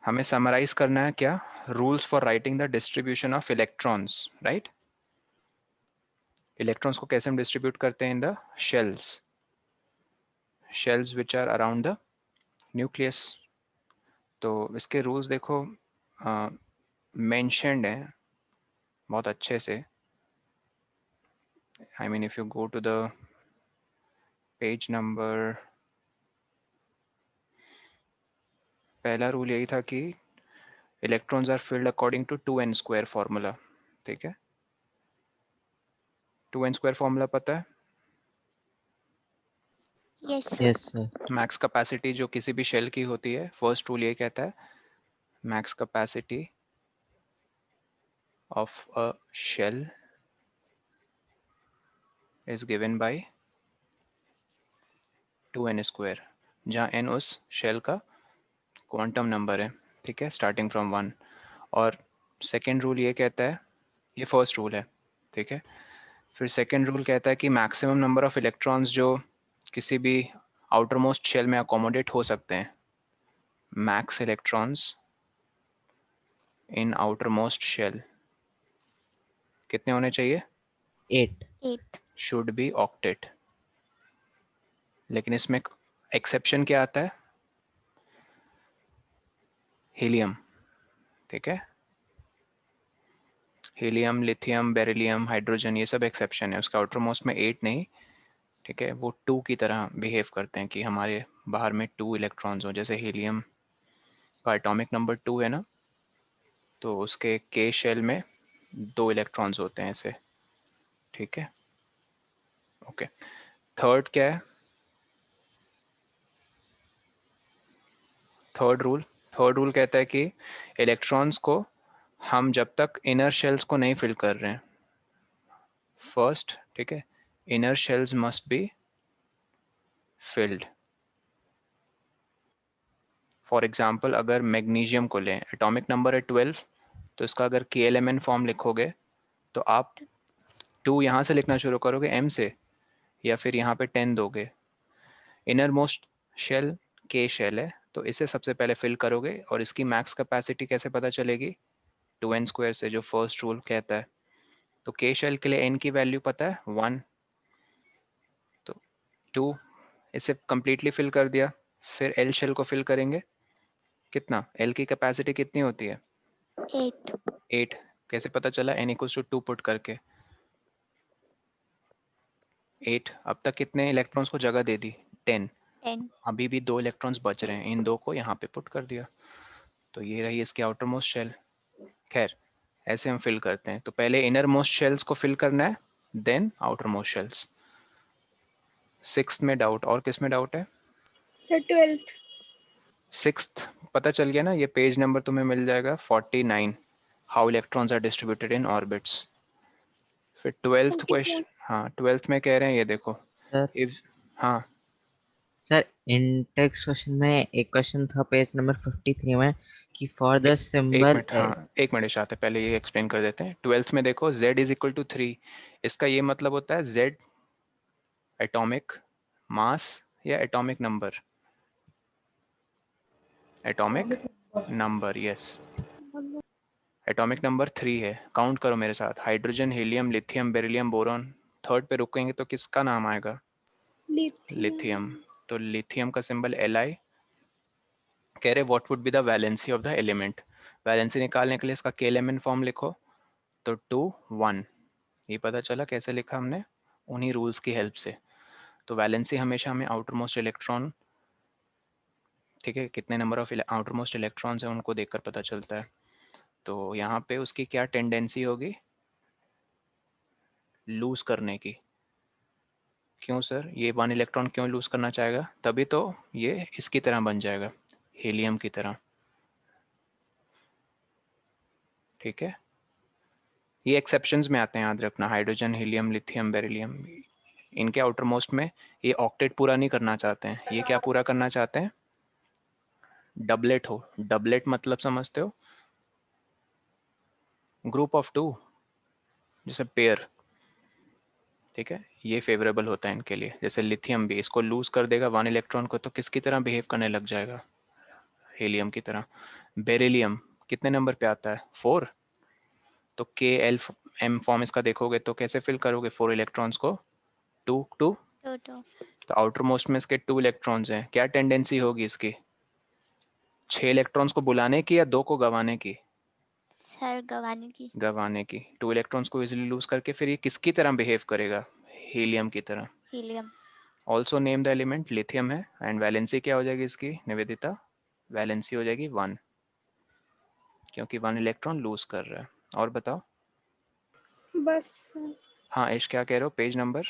हमें समराइज करना है क्या, rules for writing the distribution of electrons, right. Electrons को कैसे हम डिस्ट्रीब्यूट करते हैं in the shells which are around the nucleus. तो इसके रूल्स देखो मेंशन्ड है बहुत अच्छे से। I mean if you go to the page number, पहला रूल यही था कि electrons are filled according to 2n² formula, ठीक है। 2n² फॉर्मूला पता है, yes yes sir. Max capacity जो किसी भी शेल की होती है, फर्स्ट रूल ये कहता है max capacity of a shell is given by 2n², जहाँ n उस शेल का क्वांटम नंबर है, ठीक है, स्टार्टिंग फ्रॉम 1। और सेकेंड रूल ये कहता है, ये फर्स्ट रूल है, ठीक है। फिर सेकेंड रूल कहता है कि मैक्सिमम नंबर ऑफ इलेक्ट्रॉन्स जो किसी भी आउटर मोस्ट शेल में अकोमोडेट हो सकते हैं, max electrons in outermost shell कितने होने चाहिए, 8। 8 शुड बी ऑक्टेट। लेकिन इसमें एक्सेप्शन क्या आता है, हीलियम, ठीक है। हीलियम, लिथियम, बेरिलियम, हाइड्रोजन, ये सब एक्सेप्शन है, उसका आउटर मोस्ट में 8 नहीं, ठीक है। वो 2 की तरह बिहेव करते हैं कि हमारे बाहर में 2 इलेक्ट्रॉन्स हो, जैसे हीलियम का एटॉमिक नंबर 2 है ना, तो उसके के शेल में 2 इलेक्ट्रॉन्स होते हैं ऐसे, ठीक है। ओके, थर्ड क्या है, थर्ड रूल कहता है कि इलेक्ट्रॉन्स को हम जब तक इनर शेल्स को नहीं फिल कर रहे हैं, फर्स्ट, ठीक है, inner shells must be filled. For example अगर मैग्नीशियम को लें, एटॉमिक नंबर है 12, तो इसका अगर KLMN फॉर्म लिखोगे तो आप 2 यहाँ से लिखना शुरू करोगे M से, या फिर यहाँ पे 10 दोगे। इनर मोस्ट शेल के शेल है, तो इसे सबसे पहले फिल करोगे, और इसकी मैक्स कैपेसिटी कैसे पता चलेगी, 2n² से, जो फर्स्ट रूल कहता है। तो के शेल के लिए n की वैल्यू पता है 1, तो 2 इसे कंप्लीटली फिल कर दिया। फिर L शेल को फिल करेंगे, कितना, L की कैपेसिटी कितनी होती है, 8 8। कैसे पता चला, n इक्वल्स टू 2 पुट करके, 8। अब तक कितने इलेक्ट्रॉन्स को जगह दे दी, 10। 10 अभी भी 2 इलेक्ट्रॉन्स बच रहे हैं, इन 2 को यहाँ पे पुट कर दिया, तो ये रही इसकी आउटर मोस्ट शेल। खैर, ऐसे हम फिल करते हैं, तो पहले इनर मोस्ट शेल्स को फिल करना है, then outermost shells. Sixth में डाउट, और किस में डाउट है, सर 12th सिक्स्थ पता चल गया ना, ये पेज नंबर तुम्हें मिल जाएगा 49, how electrons are distributed in orbits. फिर 12th 44 क्वेश्चन, हाँ 12th में कह रहे हैं, ये देखो, सर इफ, हाँ सर इंडेक्स क्वेश्चन में एक क्वेश्चन था पेज नंबर 53 में कि फॉर द एक सिंबल। मिनट, हाँ एक मिनट आते पहले ये एक्सप्लेन कर देते हैं। 12th में देखो z इज इक्वल टू 3, इसका ये मतलब होता है z एटॉमिक मास या atomic number, atomic number, yes. Atomic number 3 है, काउंट करो मेरे साथ, hydrogen, helium, lithium, beryllium, boron. Third पे रुकेंगे तो किसका नाम आएगा, लिथियम लिथियम। तो लिथियम का सिंबल Li। कह रहे what would be the valency of the element, valency निकालने के लिए इसका KLMN फॉर्म लिखो, तो 2 1। ये पता चला कैसे लिखा हमने, उन्हीं रूल्स की हेल्प से। तो वैलेंसी हमेशा हमें आउटर मोस्ट इलेक्ट्रॉन, ठीक है, कितने number of outer most electrons हैं उनको देखकर पता चलता है। तो यहाँ पे उसकी क्या टेंडेंसी होगी, लूज करने की। क्यों सर, ये 1 इलेक्ट्रॉन क्यों लूज करना चाहेगा, तभी तो ये इसकी तरह बन जाएगा, हीलियम की तरह, ठीक है। ये एक्सेप्शंस में आते हैं, याद रखना, हाइड्रोजन, हीलियम, लिथियम, बेरिलियम, इनके आउटर मोस्ट में ये ऑक्टेट पूरा नहीं करना चाहते हैं, ये क्या पूरा करना चाहते हैं, डबलेट हो। डबलेट मतलब समझते हो, ग्रुप ऑफ 2, जैसे पेयर, ठीक है, ये फेवरेबल होता है इनके लिए। जैसे लिथियम भी, इसको लूज कर देगा 1 इलेक्ट्रॉन को, तो किसकी तरह बिहेव करने लग जाएगा, हीलियम की तरह। बेरिलियम कितने नंबर पे आता है? 4। तो Kl फॉर्म इसका देखोगे तो कैसे फिल करोगे 4 इलेक्ट्रॉन्स को? 2 2। 2 2 तो आउटर मोस्ट में इसके 2 इलेक्ट्रॉन्स हैं, क्या टेंडेंसी होगी इसकी? 6 इलेक्ट्रॉन्स को बुलाने की या 2 को गंवाने की? सर गवाने की। गंवाने की। 2 इलेक्ट्रॉन्स को इजीली लूज करके फिर ये किसकी तरह बिहेव करेगा? हीलियम की तरह। Helium. Also name the element, lithium है। एंड वैलेंसी क्या हो जाएगी इसकी निवेदिता? वैलेंसी हो जाएगी 1, क्योंकि 1 इलेक्ट्रॉन लूज कर रहा है। और बताओ। बस हाँ ऐश क्या कह रहे हो? Page number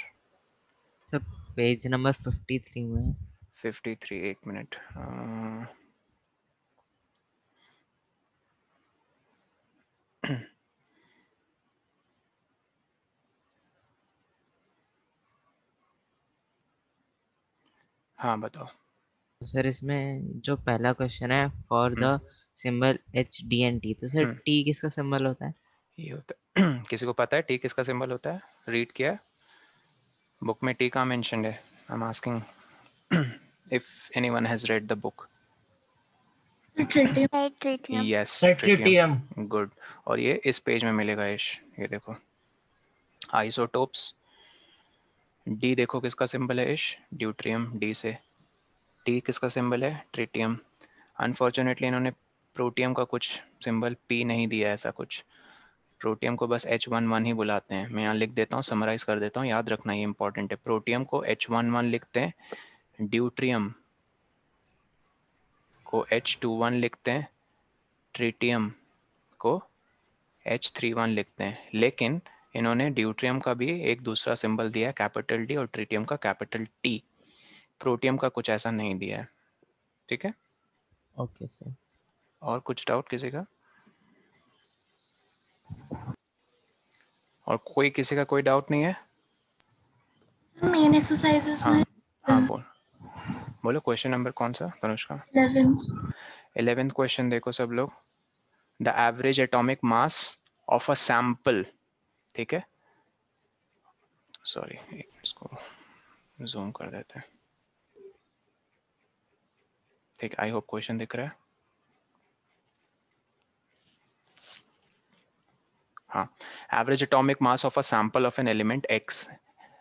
sir page number 53 में। 53। एक मिनट। हाँ बताओ। सर इसमें जो पहला क्वेश्चन है for hmm the symbol HDNT, तो सर हम्म टी किसका सिंबल होता है? ये होता है किसी को पता है टी किसका सिंबल होता है? रीड किया है? बुक में टी कहाँ मेंशन्ड है? I am asking if anyone has read the book. Tritium. Tritium. Yes, tritium. Tritium, good. और ये इस पेज में मिलेगा इश, ये देखो आइसोटोप्स। डी देखो किसका सिंबल है इश? ड्यूट्रियम, डी से। टी किसका सिंबल है? ट्रिटियम। अनफॉर्चुनेटली इन्होंने प्रोटियम का कुछ सिंबल पी नहीं दिया, ऐसा कुछ। प्रोटियम को बस H11 ही बुलाते हैं। मैं यहाँ लिख देता हूँ, समराइज कर देता हूँ, याद रखना ये इंपॉर्टेंट है। प्रोटियम को H11 लिखते हैं, ड्यूट्रियम को H21 लिखते हैं, ट्रिटियम को H31 लिखते हैं। लेकिन इन्होंने ड्यूट्रियम का भी एक दूसरा सिंबल दिया है, कैपिटल डी, और ट्रिटियम का कैपिटल टी। प्रोटियम का कुछ ऐसा नहीं दिया है, ठीक है? Okay sir. और कुछ डाउट किसी का? और कोई किसी का कोई डाउट नहीं है? मेन एक्सरसाइजेस हाँ में हाँ बोलो क्वेश्चन नंबर कौन सा तनुष्का? 11th 11th क्वेश्चन देखो सब लोग। The average atomic mass of a sample, ठीक है? सॉरी इसको जूम कर देते हैं, ठीक। आई होप क्वेश्चन दिख रहा है। हाँ, average atomic mass of a sample of an element x.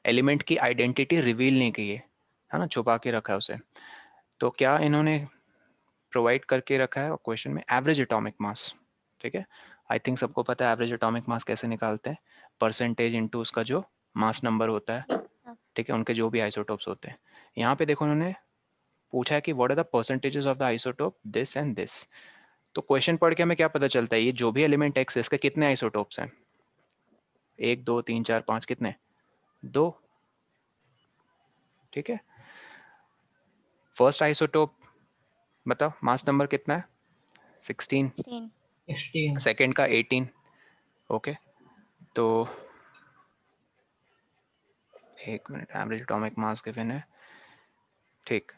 Element की आइडेंटिटी रिवील नहीं की है ना, छुपा के रखा है उसे। तो क्या इन्होंने प्रोवाइड करके रखा है क्वेश्चन में? एवरेज एटॉमिक मास, ठीक है? आई थिंक सबको पता है एवरेज एटॉमिक मास कैसे निकालते हैं, परसेंटेज इनटू उसका जो मास नंबर होता है, ठीक है, उनके जो भी आइसोटोप्स होते हैं। यहाँ पे देखो उन्होंने पूछा है कि what are the percentages of the isotope this and this. तो क्वेश्चन पढ़ के हमें क्या पता चलता है? ये जो भी एलिमेंट एक्स है इसके कितने आइसोटोप्स हैं? 1 2 3 4 5, कितने? 2, ठीक है। फर्स्ट आइसोटोप बताओ मास नंबर कितना है? 16। 16। सेकेंड का 18, ओके। तो एक minute, average atomic mass given है, ठीक।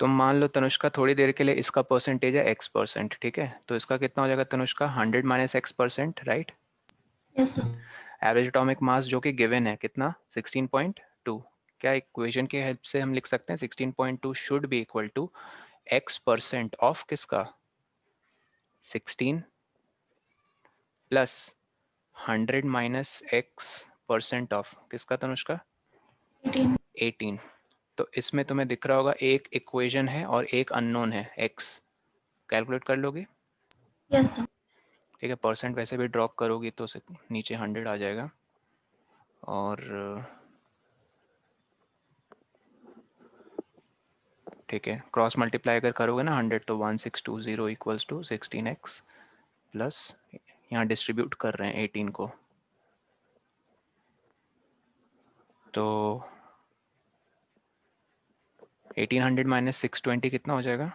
तुम मान लो तनुष्का थोड़ी देर के लिए इसका परसेंटेज है x%, ठीक है? तो इसका कितना हो जाएगा Tanushka? 100 minus x%, right? Yes sir. Average atomic mass जो कि गिवन है कितना? 16.2। क्या इक्वेशन की हेल्प से हम लिख सकते हैं 16.2 should be equal to x% of किसका? 16 प्लस 100 माइनस x% ऑफ किसका तनुष्का? 18। 18। तो इसमें तुम्हें दिख रहा होगा एक इक्वेशन है और एक अननोन है x। कैलकुलेट कर लोगे? Yes sir. ठीक है, परसेंट वैसे भी ड्रॉप करोगी तो नीचे 100 आ जाएगा। और ठीक है, क्रॉस मल्टीप्लाई अगर करोगे ना 100 तो 1620 इक्वल्स टू 16x प्लस, यहाँ डिस्ट्रीब्यूट कर रहे हैं 18 को, तो 1800 माइनस 620 कितना हो जाएगा?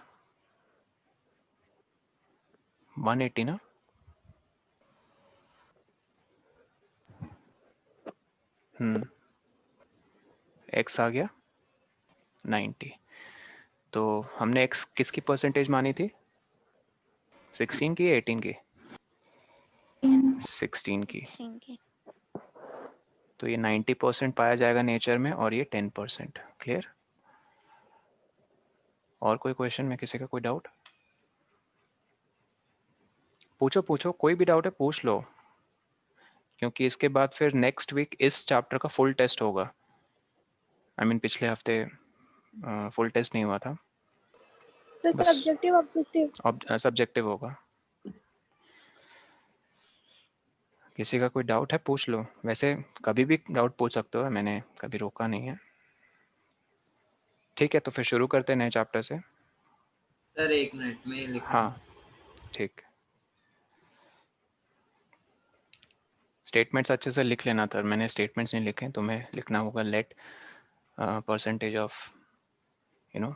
180 ना? x आ गया 90। तो हमने x किसकी परसेंटेज मानी थी? 16 की या 18 की? 16 की। तो ये 90% पाया जाएगा नेचर में और ये 10%। क्लियर? और कोई क्वेश्चन में किसी का कोई डाउट? पूछो पूछो, कोई भी डाउट है पूछ लो, क्योंकि इसके बाद फिर नेक्स्ट वीक इस चैप्टर का फुल टेस्ट होगा। आई मीन पिछले हफ्ते फुल टेस्ट नहीं हुआ था, सर बस सब्जेक्टिव ऑब्जेक्टिव सब्जेक्टिव होगा। किसी का कोई डाउट है पूछ लो, वैसे कभी भी डाउट पूछ सकते हो, मैंने कभी रोका नहीं है। ठीक है, तो फिर शुरू करते हैं नए चैप्टर से। सर 1 मिनट में लिख रहा हूँ। हाँ ठीक, स्टेटमेंट्स अच्छे से लिख लेना था, मैंने स्टेटमेंट्स नहीं लिखे, तुम्हें लिखना होगा let percentage of you know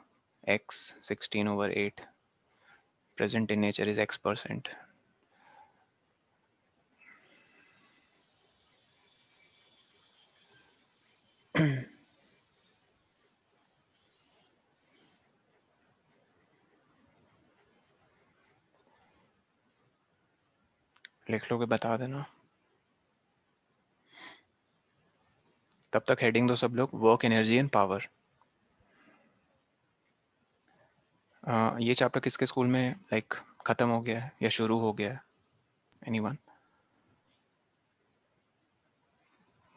x 16/8 present in nature is x%। लिख लोगे बता देना, तब तक हेडिंग दो सब लोग, वर्क एनर्जी एंड पावर। ये चैप्टर किसके स्कूल में लाइक खत्म हो गया है या शुरू हो गया है? Anyone?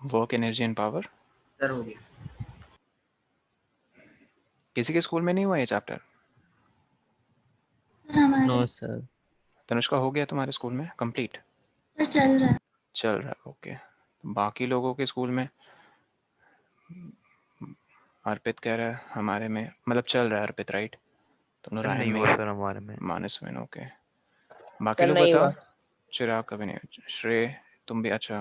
Work energy and power sir हो गया। किसी के स्कूल में नहीं हुआ ये चैप्टर? सर हमारे नो सर। तनुष्का हो गया तुम्हारे स्कूल में कंप्लीट? सर चल रहा है। चल रहा है, ओके। बाकी लोगों के स्कूल में अर्पित कह रहा है हमारे में, मतलब चल रहा है अर्पित, राइट? तुम लोग सर रायन नहीं में हुआ ही, सर हमारे में। मानस में, ओके। बाकी सर लोग नहीं बताओ। हुआ। चिराग कभी नहीं, श्रेय तुम भी, अच्छा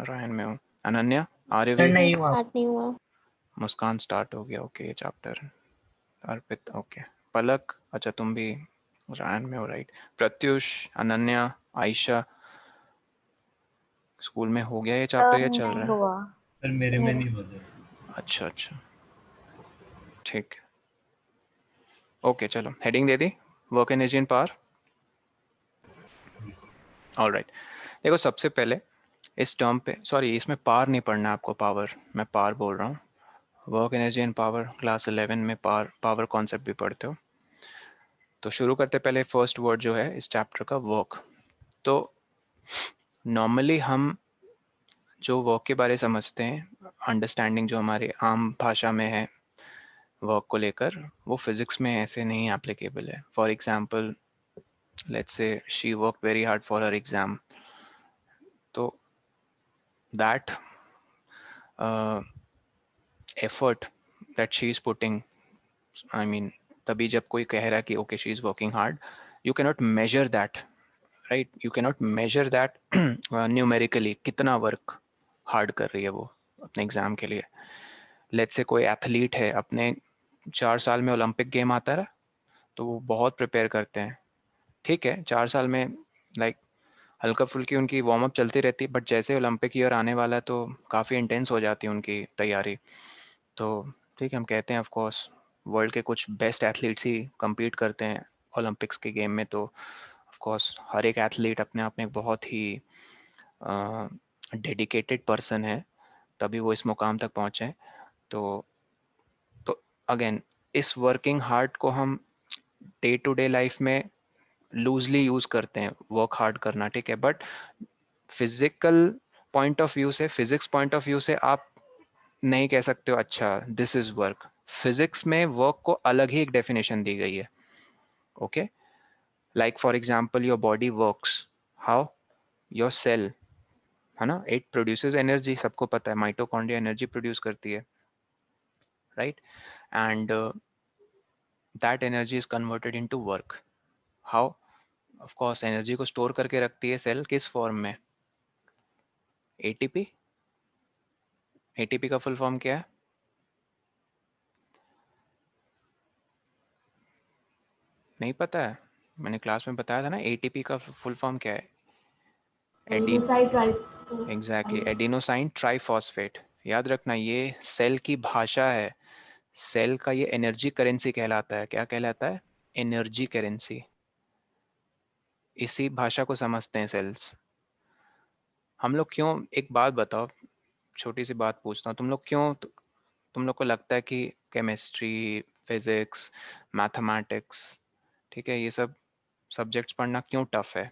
रायन में हो। अनन्या, सर आर्यवीर, नहीं हुआ। स्टार्ट नहीं हुआ। मुस्कान स्टार्ट हो गया, ओके ये चैप्टर। अर्पित ओके। पलक, अच्छा तुम भी रायन में हो, राइट? प्रत्युष, अनन्या, आयशा, स्कूल में हो गया ये चैप्टर या चल रहा है? हुआ। सर मेरे में नहीं हुआ सर। अच्छा अच्छा ठीक, ओके चलो heading they the, work energy and power. Alright, देखो सबसे पहले इस टर्म पे, सॉरी इसमें पावर नहीं पढ़ना है आपको, पावर, मैं पावर बोल रहा हूँ। Work energy and power class 11 में पावर कॉन्सेप्ट भी पढ़ते हो। तो शुरू करते पहले फर्स्ट वर्ड जो है इस चैप्टर का, वर्क। तो नॉर्मली हम जो वर्क के बारे समझते हैं, अंडरस्टैंडिंग जो हमारे आम भाषा में है वर्क को लेकर, वो फिजिक्स में ऐसे नहीं एप्लीकेबल है। For example let's say she work very hard for her exam, तो that effort that she is putting, I mean तभी जब कोई कह रहा है कि okay she is working hard, you cannot measure that, right? You cannot measure that numerically, कितना work hard कर रही है वो अपने एग्जाम के लिए। लेट्स से कोई एथलीट है, अपने 4 साल में ओलंपिक गेम आता रहा, तो वो बहुत प्रिपेयर करते हैं, ठीक है 4 साल में, लाइक हल्का फुल्की उनकी वार्म अप चलती रहती है, बट जैसे ओलंपिक ईयर आने वाला है तो काफ़ी इंटेंस हो जाती है उनकी तैयारी। तो ठीक है, हम कहते हैं ऑफ कोर्स वर्ल्ड के कुछ बेस्ट एथलीट्स ही compete करते हैं ओलंपिक्स के गेम में, तो ऑफ कोर्स हर एक एथलीट अपने आप में एक बहुत ही डेडिकेटेड पर्सन है, तभी वो इस मुकाम तक पहुँचे। तो अगेन इस वर्किंग हार्ड को हम डे टू डे लाइफ में लूजली यूज करते हैं, वर्क हार्ड करना, ठीक है, but physical point of view से, फिजिक्स पॉइंट ऑफ व्यू से आप नहीं कह सकते हो अच्छा दिस इज वर्क। फिजिक्स में वर्क को अलग ही एक डेफिनेशन दी गई है, okay? Like for example your body works how, your cell, है ना, इट प्रोड्यूसेस एनर्जी, सबको पता है माइटोकॉन्ड्रिया एनर्जी प्रोड्यूस करती है, right? And that energy is converted into work. How? Of course energy को स्टोर करके रखती है सेल, किस फॉर्म में? एटीपी। एटीपी का फुल फॉर्म क्या है? नहीं पता है? मैंने क्लास में बताया था ना, एटीपी का फुल फॉर्म क्या है? Exactly, adenosine triphosphate. याद रखना, ये सेल की भाषा है, सेल का ये एनर्जी करेंसी कहलाता है। क्या कहलाता है? Energy currency. इसी भाषा को समझते हैं सेल्स। हम लोग क्यों, एक बात बताओ, छोटी सी बात पूछता हूँ, तुम लोग क्यों, तुम लोग को लगता है कि केमिस्ट्री, फिजिक्स, मैथमेटिक्स, ठीक है, ये सब सब्जेक्ट्स पढ़ना क्यों टफ है?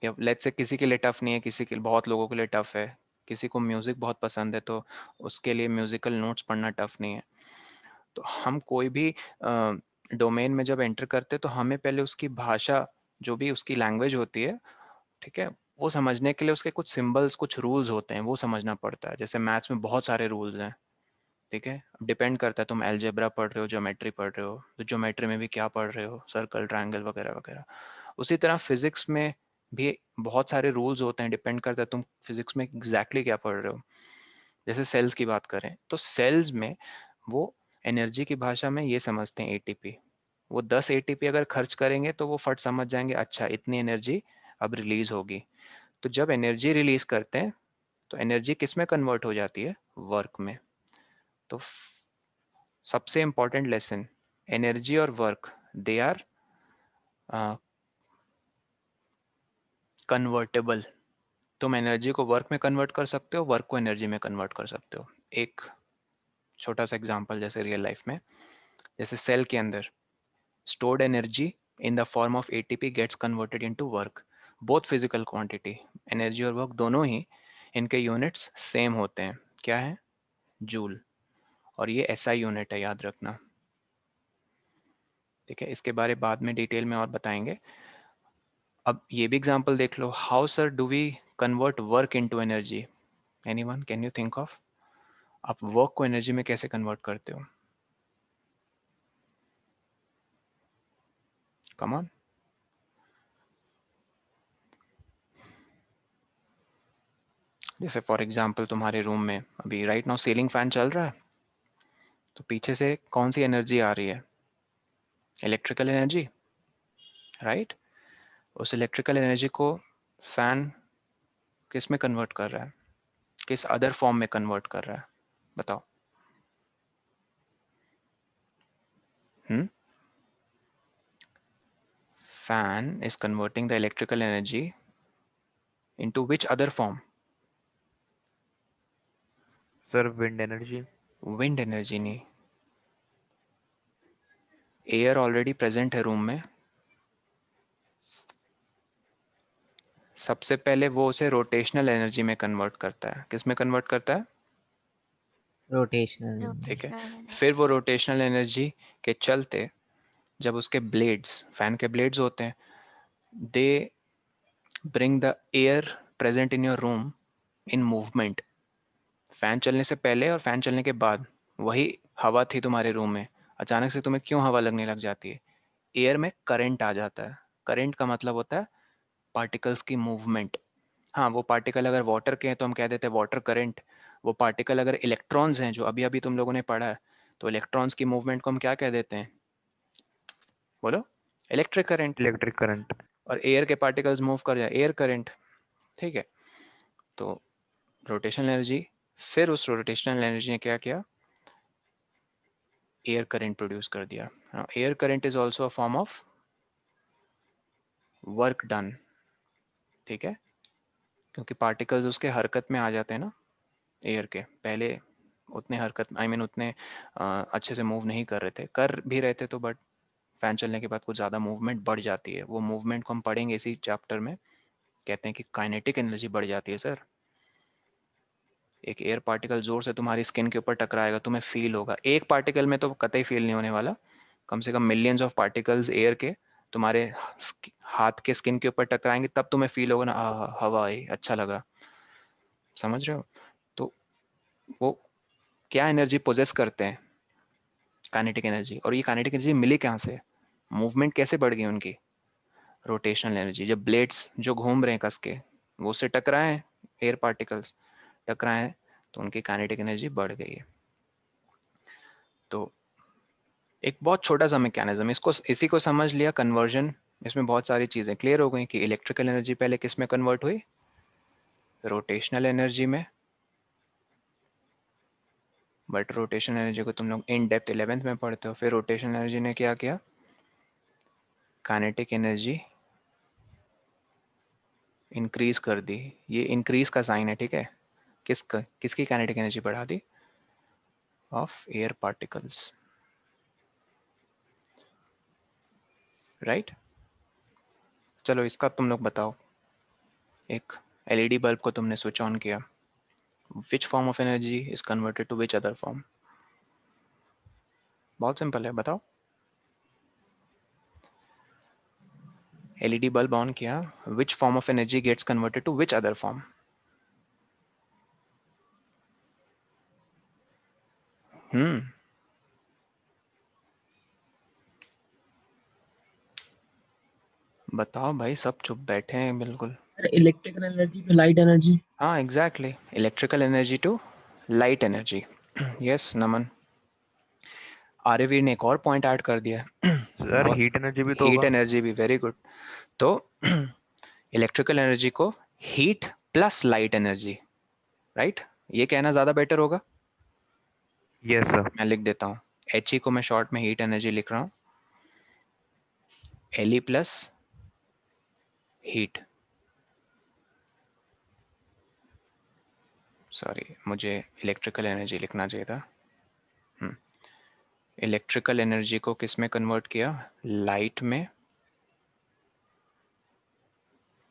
या लेट्स से किसी के लिए टफ नहीं है, किसी के बहुत लोगों के लिए टफ है, किसी को म्यूजिक बहुत पसंद है तो उसके लिए म्यूजिकल नोट्स पढ़ना टफ नहीं है। तो हम कोई भी डोमेन में जब एंटर करते हैं तो हमें पहले उसकी भाषा, जो भी उसकी लैंग्वेज होती है, ठीक है, वो समझने के लिए उसके कुछ सिंबल्स, कुछ रूल्स होते हैं, वो समझना पड़ता है। जैसे मैथ्स में बहुत सारे रूल्स हैं, ठीक है, डिपेंड करता है तुम अलजेब्रा पढ़ रहे हो, ज्योमेट्री पढ़ रहे हो, तो ज्योमेट्री में भी क्या पढ़ रहे हो, सर्कल, ट्रायंगल वगैरह वगैरह। उसी तरह फिजिक्स में भी बहुत सारे रूल्स होते हैं, डिपेंड करता है तुम फिजिक्स में एग्जैक्टली क्या पढ़ रहे हो। जैसे सेल्स की बात करें तो सेल्स में वो एनर्जी की भाषा में ये समझते हैं एटीपी। वो 10 एटीपी अगर खर्च करेंगे तो वो फट समझ जाएंगे, अच्छा इतनी एनर्जी अब रिलीज होगी। तो जब एनर्जी रिलीज करते हैं तो एनर्जी किस में कन्वर्ट हो जाती है, वर्क में। तो सबसे इंपॉर्टेंट लेसन, एनर्जी और वर्क, दे आर कन्वर्टेबल। तुम एनर्जी को वर्क में कन्वर्ट कर सकते हो, वर्क को एनर्जी में कन्वर्ट कर सकते हो। एक छोटा सा एग्जांपल, जैसे रियल लाइफ में, जैसे सेल के अंदर stored energy in the form of ATP gets converted into work. Both physical quantity, energy और वर्क दोनों ही, इनके यूनिट्स सेम होते हैं, क्या है, जूल। और ये एसआई यूनिट है, याद रखना, ठीक है। इसके बारे बाद में डिटेल में और बताएंगे। अब ये भी एग्जांपल देख लो, how sir do we convert work into energy, anyone can you think of, आप वर्क को एनर्जी में कैसे कन्वर्ट करते हो, कम ऑन। जैसे फॉर एग्जांपल तुम्हारे रूम में अभी राइट नाउ सीलिंग फैन चल रहा है, तो पीछे से कौन सी एनर्जी आ रही है, इलेक्ट्रिकल एनर्जी, राइट। उस इलेक्ट्रिकल एनर्जी को फैन किस में कन्वर्ट कर रहा है, किस अदर फॉर्म में कन्वर्ट कर रहा है, बताओ। Fan is converting the electrical energy into which other form, sir wind energy. Wind energy नहीं, एयर ऑलरेडी प्रेजेंट है रूम में, सबसे पहले वो उसे रोटेशनल एनर्जी में कन्वर्ट करता है, किस में कन्वर्ट करता है, रोटेशनल। ठीक है। Rotational energy. फिर वो रोटेशनल एनर्जी के चलते जब उसके ब्लेड्स, फैन के ब्लेड्स होते हैं, they bring the air present in your room in movement. Fan चलने से पहले और फैन चलने के बाद वही हवा थी तुम्हारे रूम में, अचानक से तुम्हें क्यों हवा लगने लग जाती है, एयर में करंट आ जाता है। करंट का मतलब होता है पार्टिकल्स की मूवमेंट। हाँ, वो पार्टिकल अगर वाटर के हैं तो हम कह देते हैं वाटर करंट। वो पार्टिकल अगर इलेक्ट्रॉन्स हैं, जो अभी अभी तुम लोगों ने पढ़ा है, तो इलेक्ट्रॉन्स की मूवमेंट को हम क्या कह देते हैं, बोलो, इलेक्ट्रिक करंट। Electric current. और एयर के पार्टिकल्स मूव कर जाए, एयर करंट, ठीक है। तो रोटेशनल एनर्जी, फिर उस रोटेशनल एनर्जी ने क्या किया, एयर करंट प्रोड्यूस कर दिया। Air current is also a form of work done, ठीक है, क्योंकि पार्टिकल्स उसके हरकत में आ जाते हैं ना, एयर के पहले उतने हरकत, आई मीन उतने अच्छे से मूव नहीं कर रहे थे, कर भी रहे थे तो, बट फैन चलने के बाद कुछ ज़्यादा मूवमेंट बढ़ जाती है। वो मूवमेंट को हम पढ़ेंगे इसी चैप्टर में, कहते हैं कि काइनेटिक एनर्जी बढ़ जाती है सर। एक एयर पार्टिकल जोर से तुम्हारी स्किन के ऊपर टकराएगा, तुम्हें फील होगा, एक पार्टिकल में तो कतई फील नहीं होने वाला, कम से कम मिलियंस ऑफ पार्टिकल्स एयर के तुम्हारे हाथ के स्किन के ऊपर टकराएंगे, तब तुम्हें फील होगा ना, हवा आई, अच्छा लगा, समझ रहे हो। तो वो क्या एनर्जी पोजेस करते हैं, काइनेटिक एनर्जी। और ये काइनेटिक एनर्जी मिली कहाँ से, मूवमेंट कैसे बढ़ गई उनकी, रोटेशनल एनर्जी। जब ब्लेड्स जो घूम रहे हैं कस के, वो उससे टकराए, एयर पार्टिकल्स टकराए, तो उनकी काइनेटिक एनर्जी बढ़ गई है। तो एक बहुत छोटा सा मैकेनिज्म, इसको इसी को समझ लिया, कन्वर्जन, इसमें बहुत सारी चीज़ें क्लियर हो गई कि इलेक्ट्रिकल एनर्जी पहले किस में कन्वर्ट हुई, रोटेशनल एनर्जी में। बट रोटेशनल एनर्जी को तुम लोग इन डेप्थ 11th में पढ़ते हो। फिर रोटेशनल एनर्जी ने क्या किया, काइनेटिक एनर्जी इंक्रीज कर दी। ये इंक्रीज का साइन है, ठीक है। किसकी काइनेटिक एनर्जी बढ़ा दी, ऑफ एयर पार्टिकल्स, राइट। चलो इसका तुम लोग बताओ, एक एलईडी बल्ब को तुमने स्विच ऑन किया, which form of energy is converted to which other form? बहुत सिंपल है, बताओ। एलईडी बल्ब ऑन किया, which form of energy gets converted to which other form? बताओ भाई, सब चुप बैठे हैं बिल्कुल। Electrical energy to light energy. हाँ exactly, electrical energy to light energy. Yes Naman, Aryaveer ने एक और पॉइंट ऐड कर दिया। सर हीट एनर्जी भी तो हीट होगा। एनर्जी भी, वेरी गुड। तो इलेक्ट्रिकल एनर्जी को heat plus light energy, right, ये कहना ज्यादा बेटर होगा। Yes sir. मैं लिख देता हूँ, एच को मैं शॉर्ट में हीट एनर्जी लिख रहा हूँ, एल प्लस हीट। सॉरी, मुझे इलेक्ट्रिकल एनर्जी लिखना चाहिए था। इलेक्ट्रिकल एनर्जी को किस में कन्वर्ट किया? लाइट में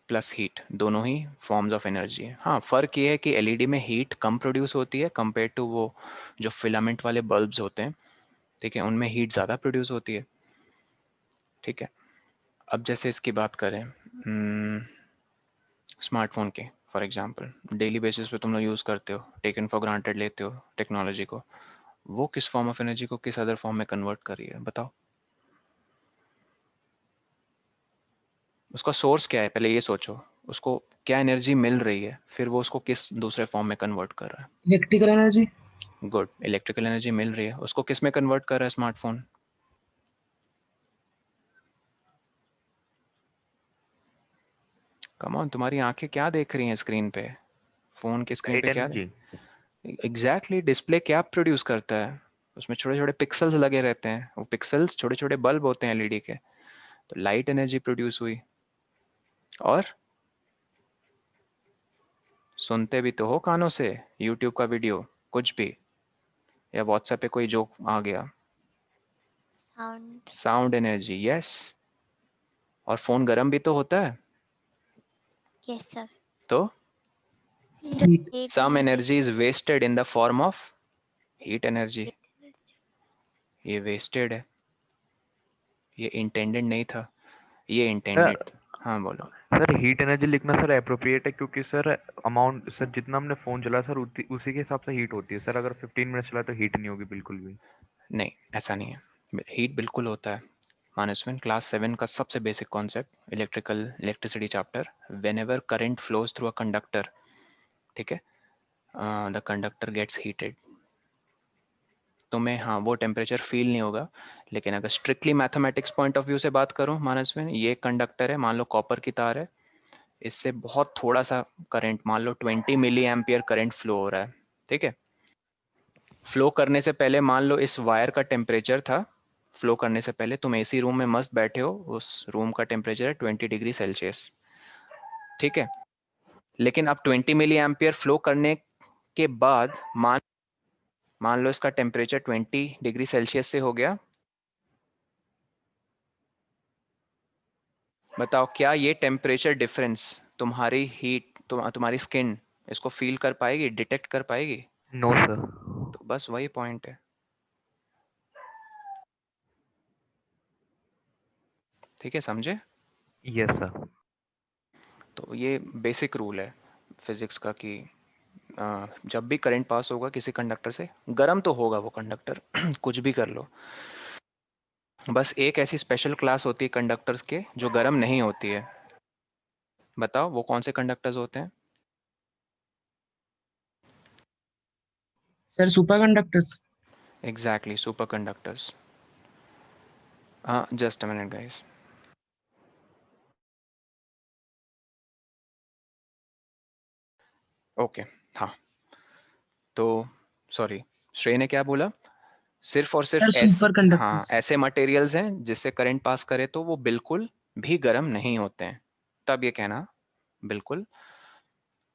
प्लस हीट, दोनों ही फॉर्म्स ऑफ एनर्जी है। हाँ, फर्क ये है कि एलईडी में हीट कम प्रोड्यूस होती है कंपेयर टू वो जो फिलामेंट वाले बल्ब्स होते हैं, ठीक है, उनमें हीट ज़्यादा प्रोड्यूस होती है। ठीक है, अब जैसे इसकी बात करें स्मार्टफोन के, फॉर एग्जांपल डेली बेसिस पे तुम लोग यूज़ करते हो, टेकन फॉर ग्रांटेड लेते हो टेक्नोलॉजी को, वो किस फॉर्म ऑफ एनर्जी को किस अदर फॉर्म में कन्वर्ट कर रही है, बताओ। उसका सोर्स क्या है, पहले ये सोचो, उसको क्या एनर्जी मिल रही है, फिर वो उसको किस दूसरे फॉर्म में कन्वर्ट कर रहा है। Electrical energy. Good, electrical energy मिल रही है, उसको किस में कन्वर्ट कर रहा है स्मार्टफोन? कम ऑन, तुम्हारी आंखें क्या देख रही हैं स्क्रीन पे? फोन की स्क्रीन लाइट पे क्या? एनर्जी। एग्जैक्टली, डिस्प्ले क्या प्रोड्यूस करता है? उसमें छोटे छोटे पिक्सल्स लगे रहते हैं, वो पिक्सल्स छोटे छोटे बल्ब होते हैं एलईडी के, तो लाइट एनर्जी प्रोड्यूस हुई। और सुनते भी तो हो कानों से यूट्यूब का वीडियो, कुछ भी, या व्हाट्सएप पे कोई जोक आ गया, साउंड। Sound energy, yes. और फोन गर्म भी तो होता है, यस सर। तो Heat. Heat some energy. energy is wasted in the form of heat energy। ये wasted है, ये intended नहीं था, ये intended। सर हाँ बोलो। सर हीट एनर्जी लिखना सर अप्रोप्रिएट है, क्योंकि सर अमाउंट सर जितना हमने फोन चला सर उसी के हिसाब से हीट होती है सर। अगर 15 मिनट चला तो हीट नहीं होगी बिल्कुल भी। नहीं, ऐसा नहीं है, हीट बिल्कुल होता है। मानसविन, क्लास 7 का सबसे basic concept, electricity chapter, when ever current flows through a conductor, ठीक है, द कंडक्टर गेट्स हीटेड। तुम्हें हाँ वो टेम्परेचर फील नहीं होगा, लेकिन अगर strictly mathematics point of view से बात करूँ मानसविन, ये कंडक्टर है, मान लो कॉपर की तार है, इससे बहुत थोड़ा सा करंट, मान लो 20 मिली एम्पियर करंट फ्लो हो रहा है, ठीक है। फ्लो करने से पहले मान लो इस वायर का टेम्परेचर था, फ्लो करने से पहले तुम एसी रूम में मस्त बैठे हो, उस रूम का टेम्परेचर है 20 डिग्री सेल्सियस, ठीक है। लेकिन अब 20 मिली एम्पियर फ्लो करने के बाद मान लो इसका टेम्परेचर 20 डिग्री सेल्सियस से हो गया, बताओ क्या ये टेम्परेचर डिफरेंस तुम्हारी हीट तुम्हारी स्किन इसको फील कर पाएगी, डिटेक्ट कर पाएगी? No sir. तो बस वही पॉइंट है, ठीक है, समझे? Yes sir. तो ये बेसिक रूल है फिजिक्स का कि जब भी करंट पास होगा किसी कंडक्टर से, गर्म तो होगा वो कंडक्टर कुछ भी कर लो, बस एक ऐसी स्पेशल क्लास होती है कंडक्टर्स के जो गर्म नहीं होती है। बताओ वो कौन से कंडक्टर्स होते हैं? Sir super conductors. Exactly, super conductors. हाँ, just a minute guys. Okay, हाँ, तो सॉरी, श्रेय ने क्या बोला? सिर्फ और सर सिर्फ सुपर हाँ, कंडक्टर्स। ऐसे मटेरियल्स हैं जिससे करंट पास करे तो वो बिल्कुल भी गर्म नहीं होते हैं, तब ये कहना बिल्कुल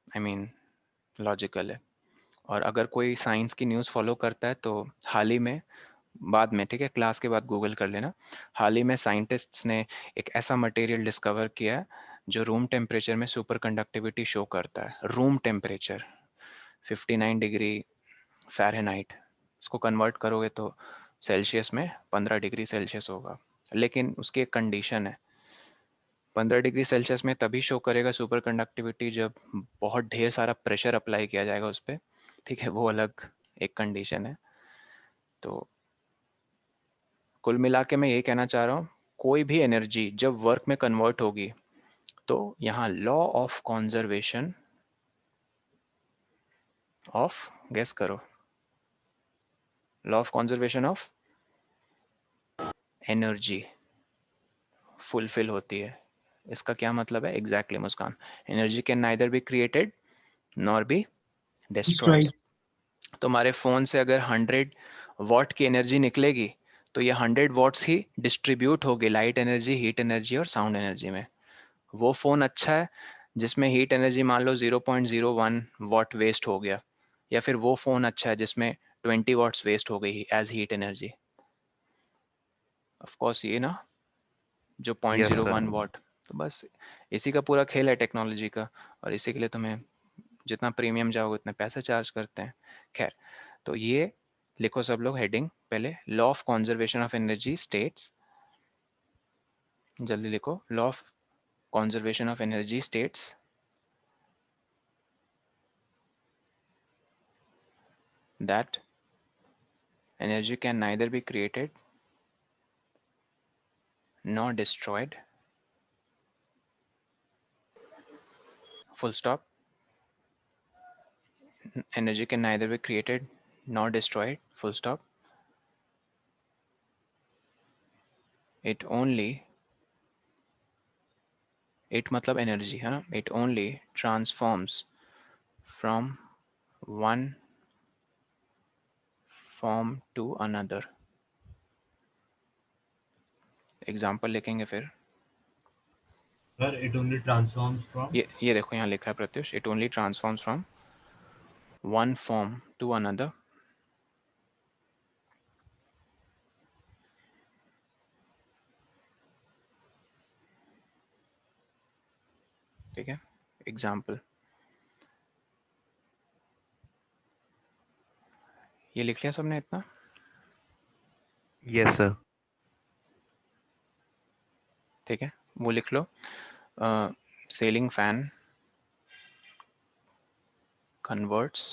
आई मीन लॉजिकल है। और अगर कोई साइंस की न्यूज़ फॉलो करता है तो हाल ही में, बाद में, ठीक है, क्लास के बाद गूगल कर लेना, हाल ही में साइंटिस्ट्स ने एक ऐसा मटेरियल डिस्कवर किया है जो रूम टेम्परेचर में सुपर कंडक्टिविटी शो करता है, रूम टेम्परेचर 59 डिग्री फ़ारेनहाइट, इसको कन्वर्ट करोगे तो सेल्सियस में 15 डिग्री सेल्सियस होगा। लेकिन उसकी एक कंडीशन है, 15 डिग्री सेल्सियस में तभी शो करेगा सुपर कंडक्टिविटी जब बहुत ढेर सारा प्रेशर अप्लाई किया जाएगा उस पर, ठीक है, वो अलग एक कंडीशन है। तो कुल मिला के मैं ये कहना चाह रहा हूँ, कोई भी एनर्जी जब वर्क में कन्वर्ट होगी तो यहाँ law of conservation of, guess करो, law of conservation of energy fulfil होती है। इसका क्या मतलब है? Exactly Muskan, energy can neither be created nor be destroyed. Destroyed. तुम्हारे फोन से अगर 100 वॉट की एनर्जी निकलेगी तो ये 100 वॉट्स ही डिस्ट्रीब्यूट होगी लाइट एनर्जी, हीट एनर्जी और साउंड एनर्जी में। वो फोन अच्छा है जिसमें हीट एनर्जी मान लो 0.01 वॉट वेस्ट हो गया, या फिर वो फोन अच्छा है जिसमें 20 वॉट्स वेस्ट हो गई as heat energy. Of course ये ना जो यस 0.01 सर। वॉट, तो बस इसी का पूरा खेल है टेक्नोलॉजी का, और इसी के लिए तुम्हें जितना प्रीमियम जाओगे उतना पैसा चार्ज करते हैं। खैर, तो ये लिखो सब लोग हेडिंग पहले, law of conservation of energy states, जल्दी लिखो, law of conservation of energy states that energy can neither be created nor destroyed, full stop. Energy can neither be created nor destroyed, full stop. It only, it मतलब energy है ना, it only transforms from one form to another. Example लिखेंगे फिर, sir it only transforms from ये देखो यहाँ लिखा है Pratyush, it only transforms from one form to another. ठीक है, एग्जाम्पल ये लिख लिया सबने इतना? Yes sir. ठीक है, वो लिख लो, ceiling fan converts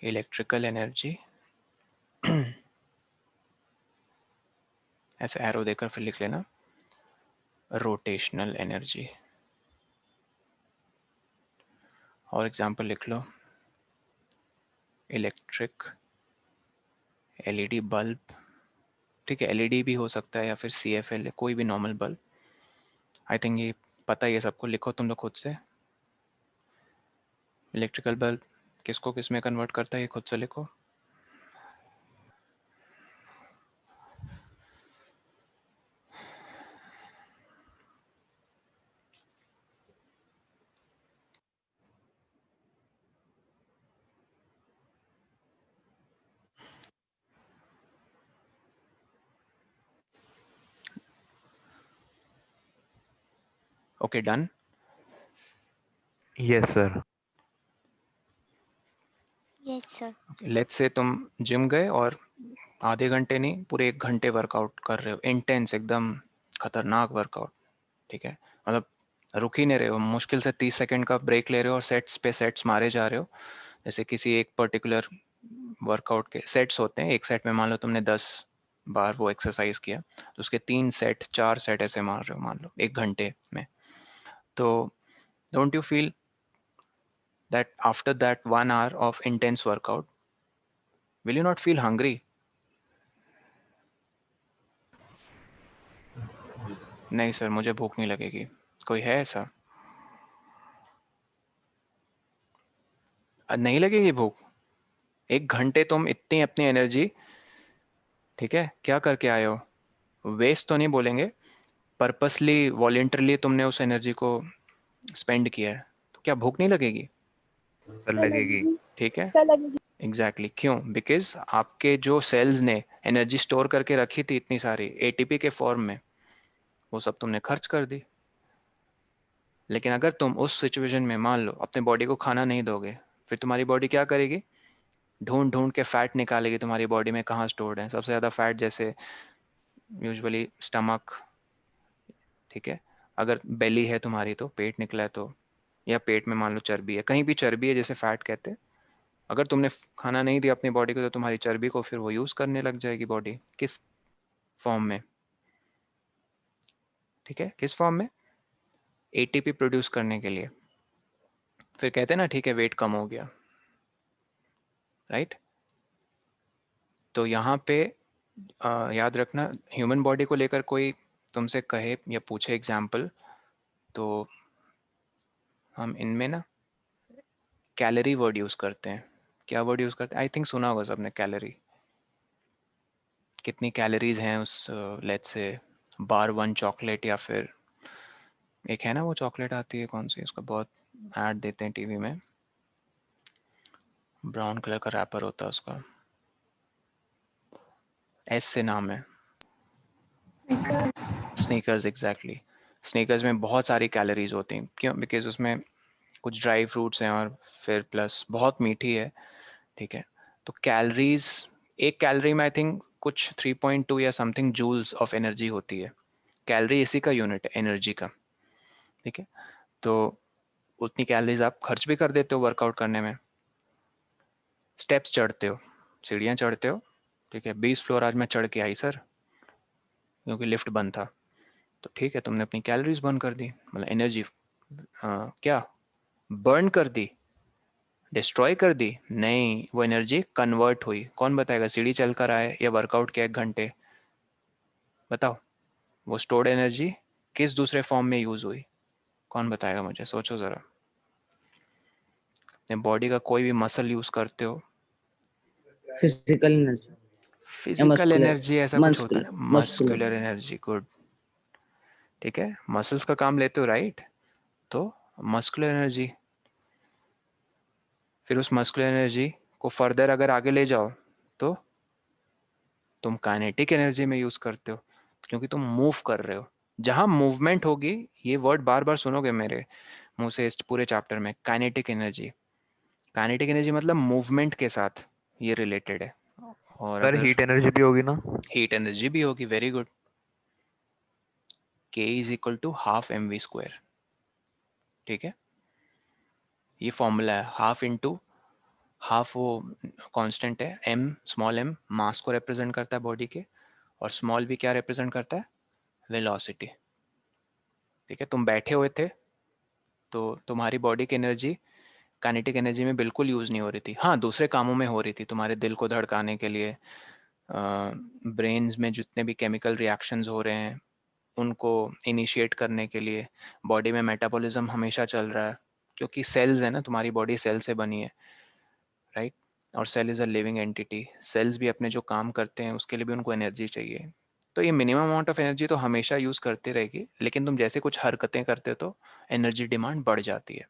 electrical energy ऐसे एरो देकर फिर लिख लेना रोटेशनल एनर्जी। और एग्जांपल लिख लो, इलेक्ट्रिक एलईडी बल्ब, ठीक है, एलईडी भी हो सकता है या फिर सीएफएल, कोई भी नॉर्मल बल्ब। आई थिंक ये पता ही है सबको, लिखो तुम लोग खुद से, इलेक्ट्रिकल बल्ब किसको किस में कन्वर्ट करता है ये खुद से लिखो। Okay done. Yes sir. Yes, sir. Let's say तुम जिम गए और आधे घंटे नहीं पूरे 1 घंटे वर्कआउट कर रहे हो, इंटेंस एकदम खतरनाक वर्कआउट, ठीक है, मतलब रुक ही नहीं रहे हो, मुश्किल से 30 सेकंड का ब्रेक ले रहे हो और सेट्स पे सेट्स मारे जा रहे हो। जैसे किसी एक पर्टिकुलर वर्कआउट के सेट्स होते हैं, एक सेट में मान लो तुमने 10 बार वो एक्सरसाइज किया, तो उसके 3 सेट 4 सेट ऐसे मार रहे हो मान लो 1 घंटे में। तो don't you feel that after that 1 hour of intense workout, will you not feel hungry? नहीं सर मुझे भूख नहीं लगेगी, कोई है ऐसा? नहीं लगेगी भूख? 1 घंटे तुम इतनी अपनी एनर्जी, ठीक है, क्या करके आए हो, वेस्ट तो नहीं बोलेंगे, पर्पसली वॉलेंटरली तुमने उस एनर्जी को स्पेंड किया है, तो क्या भूख नहीं लगेगी? सर लगेगी। ठीक है, सर लगेगी। एग्जैक्टली क्यों? बिकॉज आपके जो सेल्स ने एनर्जी स्टोर करके रखी थी इतनी सारी एटीपी के फॉर्म में, वो सब तुमने खर्च कर दी। लेकिन अगर तुम उस सिचुएशन में मान लो अपने बॉडी को खाना नहीं दोगे, फिर तुम्हारी बॉडी क्या करेगी? ढूंढ ढूंढ के फैट निकालेगी तुम्हारी बॉडी में कहाँ स्टोर्ड है। सबसे ज़्यादा फैट जैसे यूजुअली स्टमक, ठीक है, अगर बेली है तुम्हारी तो पेट निकला है तो, या पेट में मान लो चर्बी है, कहीं भी चर्बी है जैसे फैट कहते हैं, अगर तुमने खाना नहीं दिया अपनी बॉडी को तो तुम्हारी चर्बी को फिर वो यूज़ करने लग जाएगी बॉडी। किस फॉर्म में? ठीक है, किस फॉर्म में? एटीपी प्रोड्यूस करने के लिए। फिर कहते हैं ना ठीक है वेट कम हो गया, राइट? तो यहाँ पे याद रखना, ह्यूमन बॉडी को लेकर कोई तुमसे कहे या पूछे एग्जाम्पल, तो हम इनमें ना कैलोरी वर्ड यूज़ करते हैं। क्या वर्ड यूज़ करते हैं? आई थिंक सुना होगा सबने कैलोरी। कितनी कैलोरीज हैं उस let's say bar one chocolate, या फिर एक है ना वो चॉकलेट आती है कौन सी, उसका बहुत ऐड देते हैं टीवी में, ब्राउन कलर का रैपर होता है उसका, एस से नाम है, Snickers. स्नीकर्स। एग्जैक्टली, स्नीकर्स में बहुत सारी कैलोरीज होती हैं। क्यों? बिकॉज उसमें कुछ ड्राई फ्रूट्स हैं और फिर प्लस बहुत मीठी है, ठीक है। तो कैलोरीज, एक कैलोरी में आई थिंक कुछ 3.2 या समथिंग जूल्स ऑफ एनर्जी होती है। कैलोरी इसी का यूनिट है, एनर्जी का, ठीक है। तो उतनी कैलोरीज आप खर्च भी कर देते हो वर्कआउट करने में। स्टेप्स चढ़ते हो, सीढ़ियाँ चढ़ते हो, ठीक है, 20 फ्लोर आज मैं चढ़ के आई सर, क्योंकि लिफ्ट बंद था। तो ठीक है, तुमने अपनी कैलोरीज बर्न कर दी, मतलब एनर्जी क्या बर्न कर दी, डिस्ट्रॉय कर दी नहीं, वो एनर्जी कन्वर्ट हुई। कौन बताएगा? सीढ़ी चल कर आए या वर्कआउट किया 1 घंटे, बताओ वो स्टोर्ड एनर्जी किस दूसरे फॉर्म में यूज हुई? कौन बताएगा मुझे? सोचो जरा। अपने बॉडी का कोई भी मसल यूज करते हो, फिजिकल एनर्जी या फिजिकल मस्कुलर, एनर्जी ऐसा कुछ होता है, मस्कुलर। मस्कुलर एनर्जी, गुड, ठीक है, मसल्स का काम लेते हो, राइट? तो मस्कुलर एनर्जी, फिर उस मस्कुलर एनर्जी को फर्दर अगर आगे ले जाओ तो तुम काइनेटिक एनर्जी में यूज करते हो, क्योंकि तुम मूव कर रहे हो। जहां मूवमेंट होगी, ये वर्ड बार बार सुनोगे मेरे मुंह से इस पूरे चैप्टर में, काइनेटिक एनर्जी। काइनेटिक एनर्जी मतलब मूवमेंट के साथ ये रिलेटेड है। और सर अगर हीट एनर्जी भी होगी ना? हीट एनर्जी भी होगी, very good, K is equal to half mv², ठीक है। ये फॉर्मूला है, हाफ इंटू हाफ, वो कांस्टेंट है, m स्मॉल m मास को रिप्रेजेंट करता है बॉडी के, और स्मॉल v क्या रिप्रेजेंट करता है? वेलोसिटी, ठीक है। तुम बैठे हुए थे तो तुम्हारी बॉडी की एनर्जी काइनेटिक एनर्जी में बिल्कुल यूज़ नहीं हो रही थी। हाँ, दूसरे कामों में हो रही थी, तुम्हारे दिल को धड़काने के लिए, ब्रेन्स में जितने भी केमिकल रिएक्शंस हो रहे हैं उनको इनिशिएट करने के लिए, बॉडी में मेटाबॉलिज्म हमेशा चल रहा है, क्योंकि सेल्स है ना, तुम्हारी बॉडी सेल से बनी है, राइट? और cell is a living entity, cells भी अपने जो काम करते हैं उसके लिए भी उनको एनर्जी चाहिए। तो ये मिनिमम अमाउंट ऑफ एनर्जी तो हमेशा यूज़ करती रहेगी, लेकिन तुम जैसे कुछ हरकतें करते हो तो एनर्जी डिमांड बढ़ जाती है,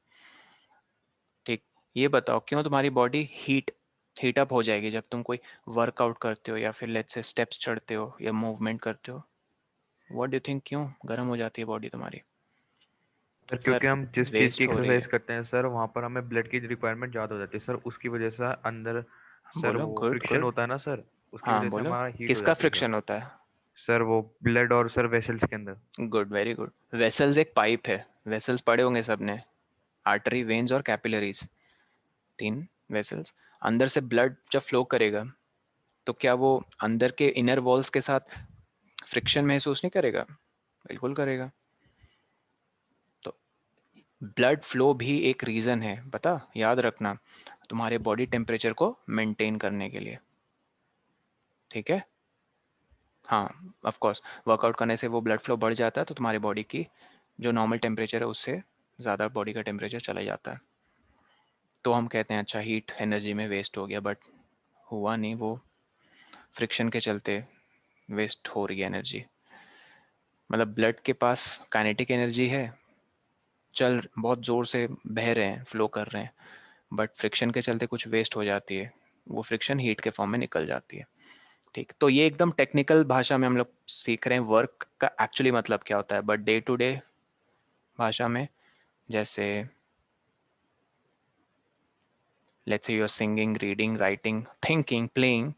ठीक। ये बताओ क्यों तुम्हारी बॉडी हीट अप हो जाएगी जब तुम कोई वर्कआउट करते हो, या फिर लेट्स से स्टेप्स चढ़ते हो या मूवमेंट करते हो? व्हाट डू थिंक, क्यों गर्म हो जाती है बॉडी तुम्हारी? सर सर क्योंकि हम जिस चीज़ की वेस्ट हो रही एक्सरसाइज है। करते हैं सर, वहाँ पर हमें ब्लड की रिक्वायरमेंट ज़्यादा हो जाती है सर, उसकी वजह से अंदर सर बोलो, वो गुड फ्रिक्शन गुड। होता है ना सर, उसकी हाँ वजह से बोलो, हमारा हीट हो किसका जाती है सर। फ्रिक्शन होता है? सर वो ब्लड और सर वेसल्स के अंदर। Good, very good. वेसल्स एक पाइप है, वेसल्स पढ़े होंगे सबने, आर्टरी, वेन्स और कैपिलरीज, 3 वेसल्स। अंदर से ब्लड जब फ्लो करेगा तो क्या वो अंदर के इनर वॉल्स के साथ फ्रिक्शन महसूस नहीं करेगा? बिल्कुल करेगा। तो ब्लड फ्लो भी एक रीज़न है, पता, याद रखना, तुम्हारे बॉडी टेम्परेचर को मेंटेन करने के लिए, ठीक है। हाँ, ऑफ कोर्स, वर्कआउट करने से वो ब्लड फ्लो बढ़ जाता है तो तुम्हारी बॉडी की जो नॉर्मल टेम्परेचर है उससे ज़्यादा बॉडी का टेम्परेचर चला जाता है। तो हम कहते हैं अच्छा हीट एनर्जी में वेस्ट हो गया, बट हुआ नहीं, वो फ्रिक्शन के चलते वेस्ट हो रही है एनर्जी। मतलब ब्लड के पास काइनेटिक एनर्जी है, चल बहुत ज़ोर से बह रहे हैं, फ्लो कर रहे हैं, बट फ्रिक्शन के चलते कुछ वेस्ट हो जाती है, वो फ्रिक्शन हीट के फॉर्म में निकल जाती है, ठीक। तो ये एकदम टेक्निकल भाषा में हम लोग सीख रहे हैं वर्क का एक्चुअली मतलब क्या होता है, बट डे टू डे भाषा में जैसे let's say you're singing, reading, writing, thinking, playing.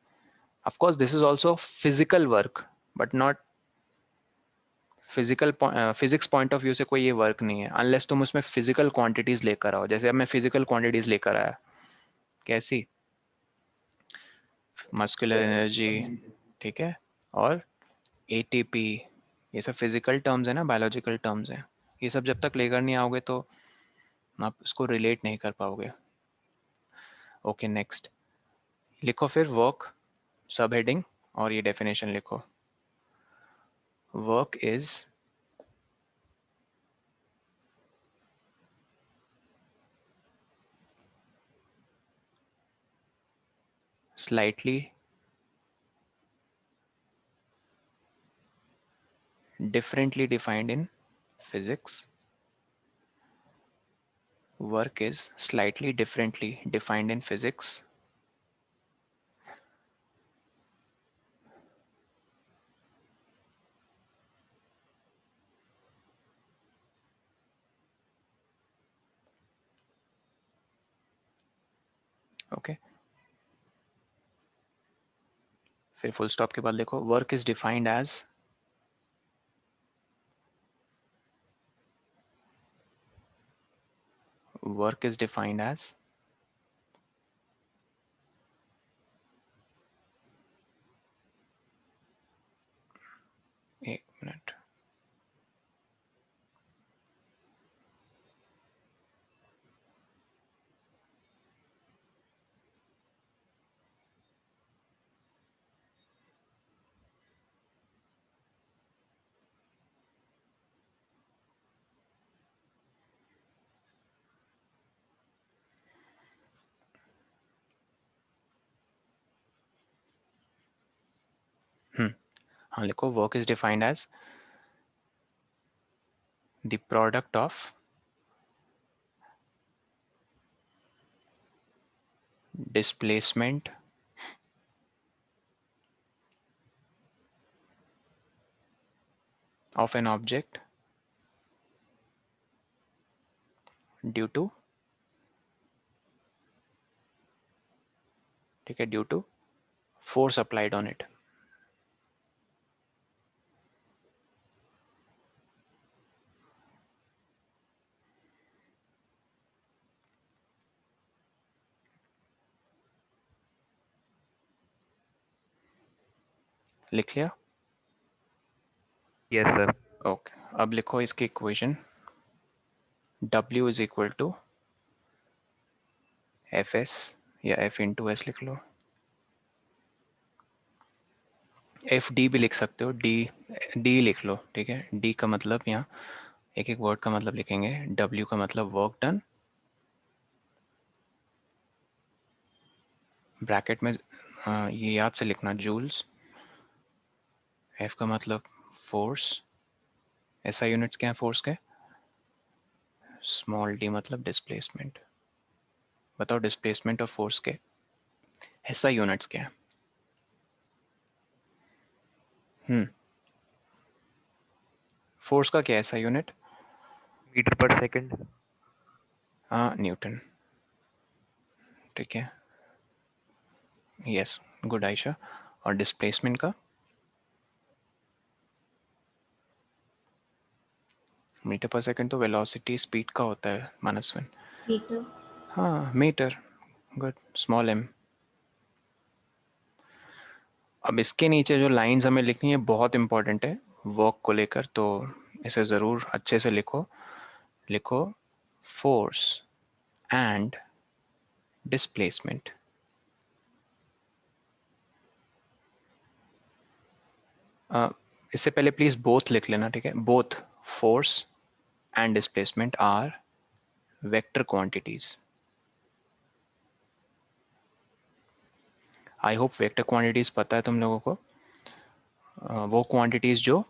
Of course this is also physical work, but not physical physics point of view से कोई ये वर्क नहीं है अनलेस तुम उसमें फिजिकल क्वांटिटीज लेकर आओ। जैसे अब मैं फिजिकल क्वांटिटीज लेकर आया, कैसी? मस्कुलर एनर्जी, ठीक है, और एटीपी, ये सब फिजिकल टर्म्स है ना, बायोलॉजिकल टर्म्स हैं। ये सब जब तक लेकर नहीं आओगे तो आप इसको रिलेट नहीं कर पाओगे। ओके नेक्स्ट, लिखो फिर वर्क सब हेडिंग और ये डेफिनेशन लिखो। Work is slightly differently defined in physics. Work is slightly differently defined in physics. Okay. फिर फुल स्टॉप के बाद लिखो work is defined as work is defined as एक मिनट, हाँ लिखो work is defined as the product of displacement of an object due to, ठीक है, due to force applied on it. लिख लिया? Yes sir. ओके, अब लिखो इसकी equation W is equal to F S या एफ इंटू एस लिख लो, एफ डी भी लिख सकते हो, डी लिख लो, ठीक है। डी का मतलब यहाँ एक एक वर्ड का मतलब लिखेंगे। W का मतलब वर्क डन, ब्रैकेट में ये याद से लिखना जूल्स। एफ का मतलब फोर्स, ऐसा यूनिट्स क्या है फोर्स के? स्मॉल डी मतलब डिस्प्लेसमेंट। बताओ डिस्प्लेसमेंट और फोर्स के ऐसा यूनिट्स क्या है? फोर्स का क्या है ऐसा यूनिट? मीटर पर सेकंड। हाँ न्यूटन, ठीक है, यस गुड आयशा। और डिस्प्लेसमेंट का मीटर पर सेकंड तो वेलोसिटी स्पीड का होता है मानसवन। मीटर। हाँ मीटर, गुड, स्मॉल एम। अब इसके नीचे जो लाइंस हमें लिखनी है बहुत इंपॉर्टेंट है वर्क को लेकर, तो इसे ज़रूर अच्छे से लिखो। लिखो फोर्स एंड डिस्प्लेसमेंट। इससे पहले प्लीज बोथ लिख लेना, ठीक है। Both force and displacement are vector quantities. I hope vector quantities पता है तुम लोगों को। वो क्वांटिटीज जो,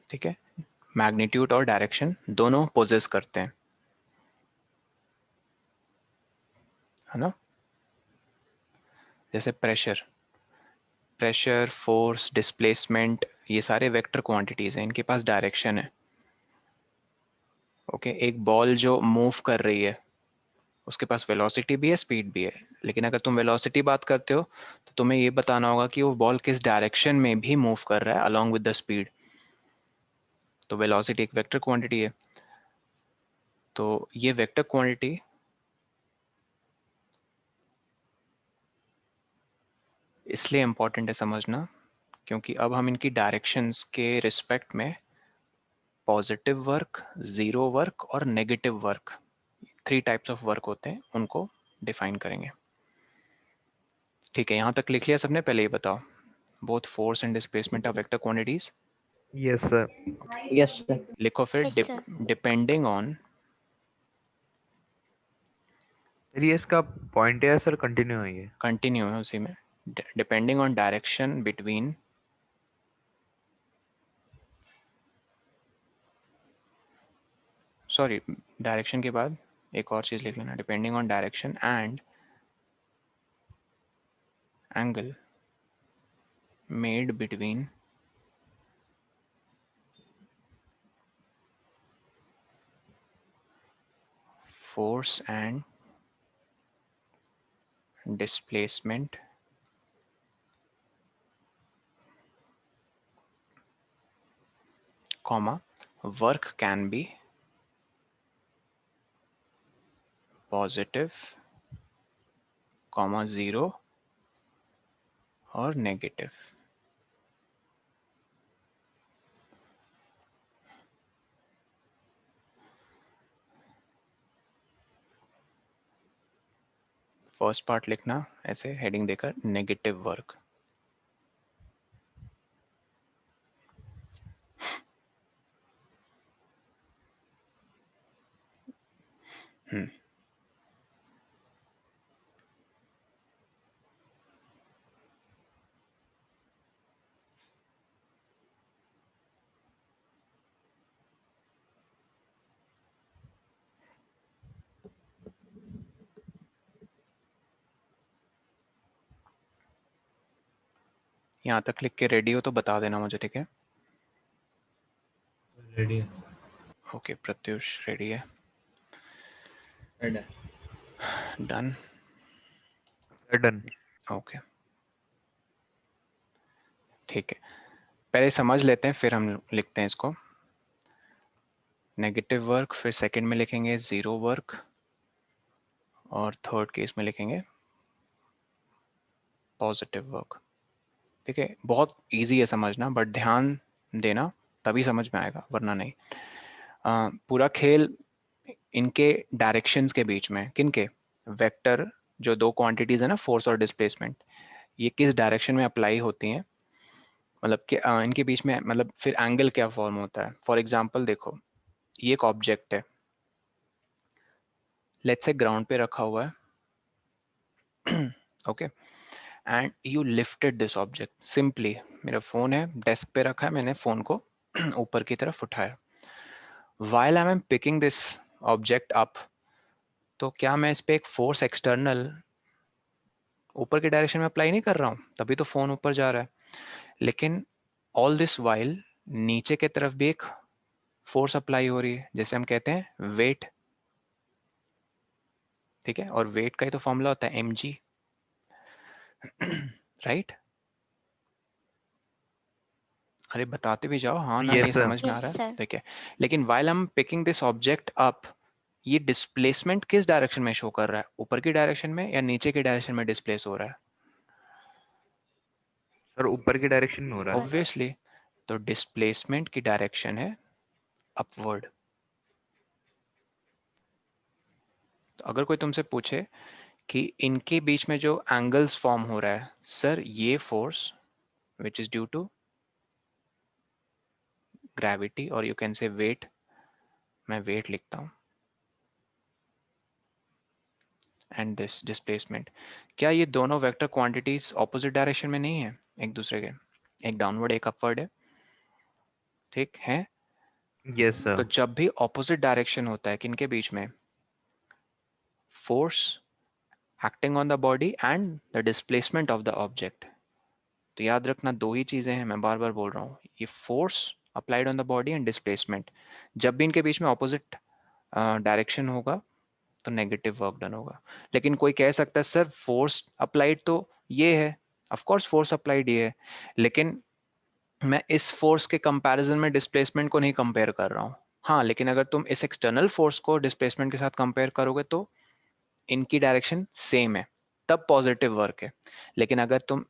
ठीक है, मैग्नीट्यूड और डायरेक्शन दोनों पोजेस करते हैं, है ना। जैसे प्रेशर, फोर्स, डिस्प्लेसमेंट, ये सारे वेक्टर क्वांटिटीज हैं, इनके पास डायरेक्शन है। ओके, एक बॉल जो मूव कर रही है उसके पास वेलोसिटी भी है, स्पीड भी है, लेकिन अगर तुम वेलोसिटी बात करते हो तो तुम्हें ये बताना होगा कि वो बॉल किस डायरेक्शन में भी मूव कर रहा है अलोंग विद द स्पीड। तो वेलोसिटी एक वेक्टर क्वांटिटी है, तो ये वेक्टर क्वांटिटी इसलिए इंपॉर्टेंट है समझना क्योंकि अब हम इनकी डायरेक्शंस के रिस्पेक्ट में पॉजिटिव वर्क, जीरो वर्क और negative work, 3 types of work होते हैं, उनको डिफाइन करेंगे। ठीक है, यहाँ तक लिख लिया सबने? पहले ये बताओ, both force and displacement are vector quantities. Yes sir. Yes sir. लिखो फिर Yes, sir. डिपेंडिंग ऑन, ये इसका पॉइंट है सर, कंटिन्यू है ये। कंटिन्यू है उसी में, depending on direction between sorry direction के बाद एक और चीज लिख लेना, depending on direction and angle made between force and displacement comma work can be positive comma 0 or negative। First part लिखना ऐसे हेडिंग देकर, नेगेटिव वर्क। यहाँ तक लिख के रेडी हो तो बता देना मुझे, ठीक है? रेडी है। ओके, प्रत्युष रेडी है? डन। डन। ओके ठीक है, पहले समझ लेते हैं फिर हम लिखते हैं इसको। नेगेटिव वर्क, फिर सेकंड में लिखेंगे जीरो वर्क, और थर्ड केस में लिखेंगे पॉजिटिव वर्क। ठीक है, बहुत इजी है समझना, बट ध्यान देना तभी समझ में आएगा, वरना नहीं। पूरा खेल इनके डायरेक्शंस के बीच में, किनके? वेक्टर, जो दो क्वांटिटीज है ना, फोर्स और डिस्प्लेसमेंट, ये किस डायरेक्शन में अप्लाई होती हैं, मतलब कि इनके बीच में, मतलब फिर एंगल क्या फॉर्म होता है। फॉर एग्जांपल देखो, ये एक ऑब्जेक्ट है, लेट्स से ग्राउंड पे रखा हुआ है okay, and you lifted this object simply. मेरा फोन है, डेस्क पे रखा है, मैंने फोन को ऊपर की तरफ उठाया। while I am picking this object up, तो क्या मैं इस पे एक फोर्स एक्सटर्नल ऊपर के डायरेक्शन में अप्लाई नहीं कर रहा हूँ, तभी तो फोन ऊपर जा रहा है। लेकिन ऑल दिस वाइल नीचे के तरफ भी एक फोर्स अप्लाई हो रही है, जैसे हम कहते हैं वेट। ठीक है, और वेट का ही तो फॉर्मूला होता है mg, राइट? अरे बताते भी जाओ, हाँ ना, Yes, नहीं sir. समझ में आ Yes, रहा है? sir. ठीक है, लेकिन while I'm picking this object up, ये डिस्प्लेसमेंट किस डायरेक्शन में शो कर रहा है? ऊपर की डायरेक्शन में या नीचे की डायरेक्शन में डिस्प्लेस हो रहा है? सर ऊपर की डायरेक्शन में हो रहा है। ऑब्वियसली, तो डिस्प्लेसमेंट की डायरेक्शन है अपवर्ड। तो अगर कोई तुमसे पूछे कि इनके बीच में जो एंगल्स फॉर्म हो रहा है, सर ये force which is due to gravity, और यू कैन से वेट, मैं वेट लिखता हूं, एंड दिस डिस्प्लेसमेंट, क्या ये दोनों वेक्टर क्वांटिटीज ऑपोजिट डायरेक्शन में नहीं है एक दूसरे के? एक डाउनवर्ड एक अपवर्ड है, ठीक है? Yes, तो sir. जब भी ऑपोजिट डायरेक्शन होता है किनके बीच में? Force acting on the body and the displacement of the object. तो याद रखना, दो ही चीजें हैं, मैं बार बार बोल रहा हूँ, ये force applied on the body and displacement. जब भी इनके बीच में ऑपोजिट डायरेक्शन होगा तो नेगेटिव वर्क डन होगा। लेकिन कोई कह सकता है सर फोर्स अप्लाइड तो ये है, ऑफ कोर्स फोर्स अप्लाइड ये है, लेकिन मैं इस फोर्स के कंपैरिजन में डिस्प्लेसमेंट को नहीं कंपेयर कर रहा हूँ। हाँ, लेकिन अगर तुम इस एक्सटर्नल फोर्स को डिस्प्लेसमेंट के साथ कंपेयर करोगे तो इनकी डायरेक्शन सेम है, तब पॉजिटिव वर्क है। लेकिन अगर तुम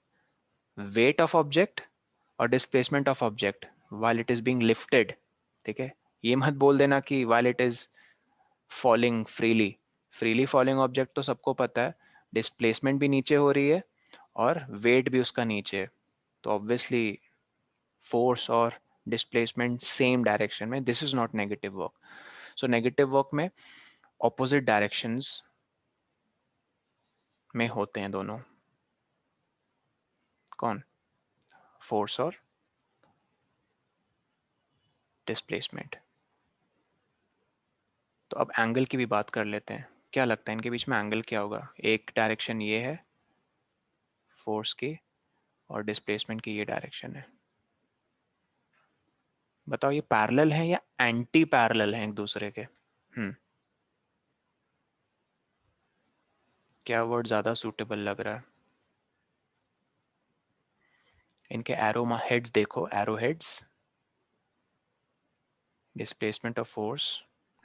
वेट ऑफ ऑब्जेक्ट और displacement of object while it is being lifted, ठीक है, ये मत बोल देना कि while it is falling freely, freely falling object तो सबको पता है, डिस्प्लेसमेंट भी नीचे हो रही है और वेट भी उसका नीचे है, तो ऑब्वियसली फोर्स और डिस्प्लेसमेंट सेम डायरेक्शन में, this is not negative work. So negative work में ऑपोजिट डायरेक्शंस में होते हैं दोनों। कौन? फोर्स और डिस्प्लेसमेंट। तो अब एंगल की भी बात कर लेते हैं। क्या लगता है इनके बीच में एंगल क्या होगा? एक डायरेक्शन ये है फोर्स की और डिस्प्लेसमेंट की ये डायरेक्शन है। बताओ ये पैरेलल है या एंटी पैरेलल है एक दूसरे के? क्या वर्ड ज्यादा सूटेबल लग रहा है? इनके एरो हेड्स देखो, arrow heads, displacement of force.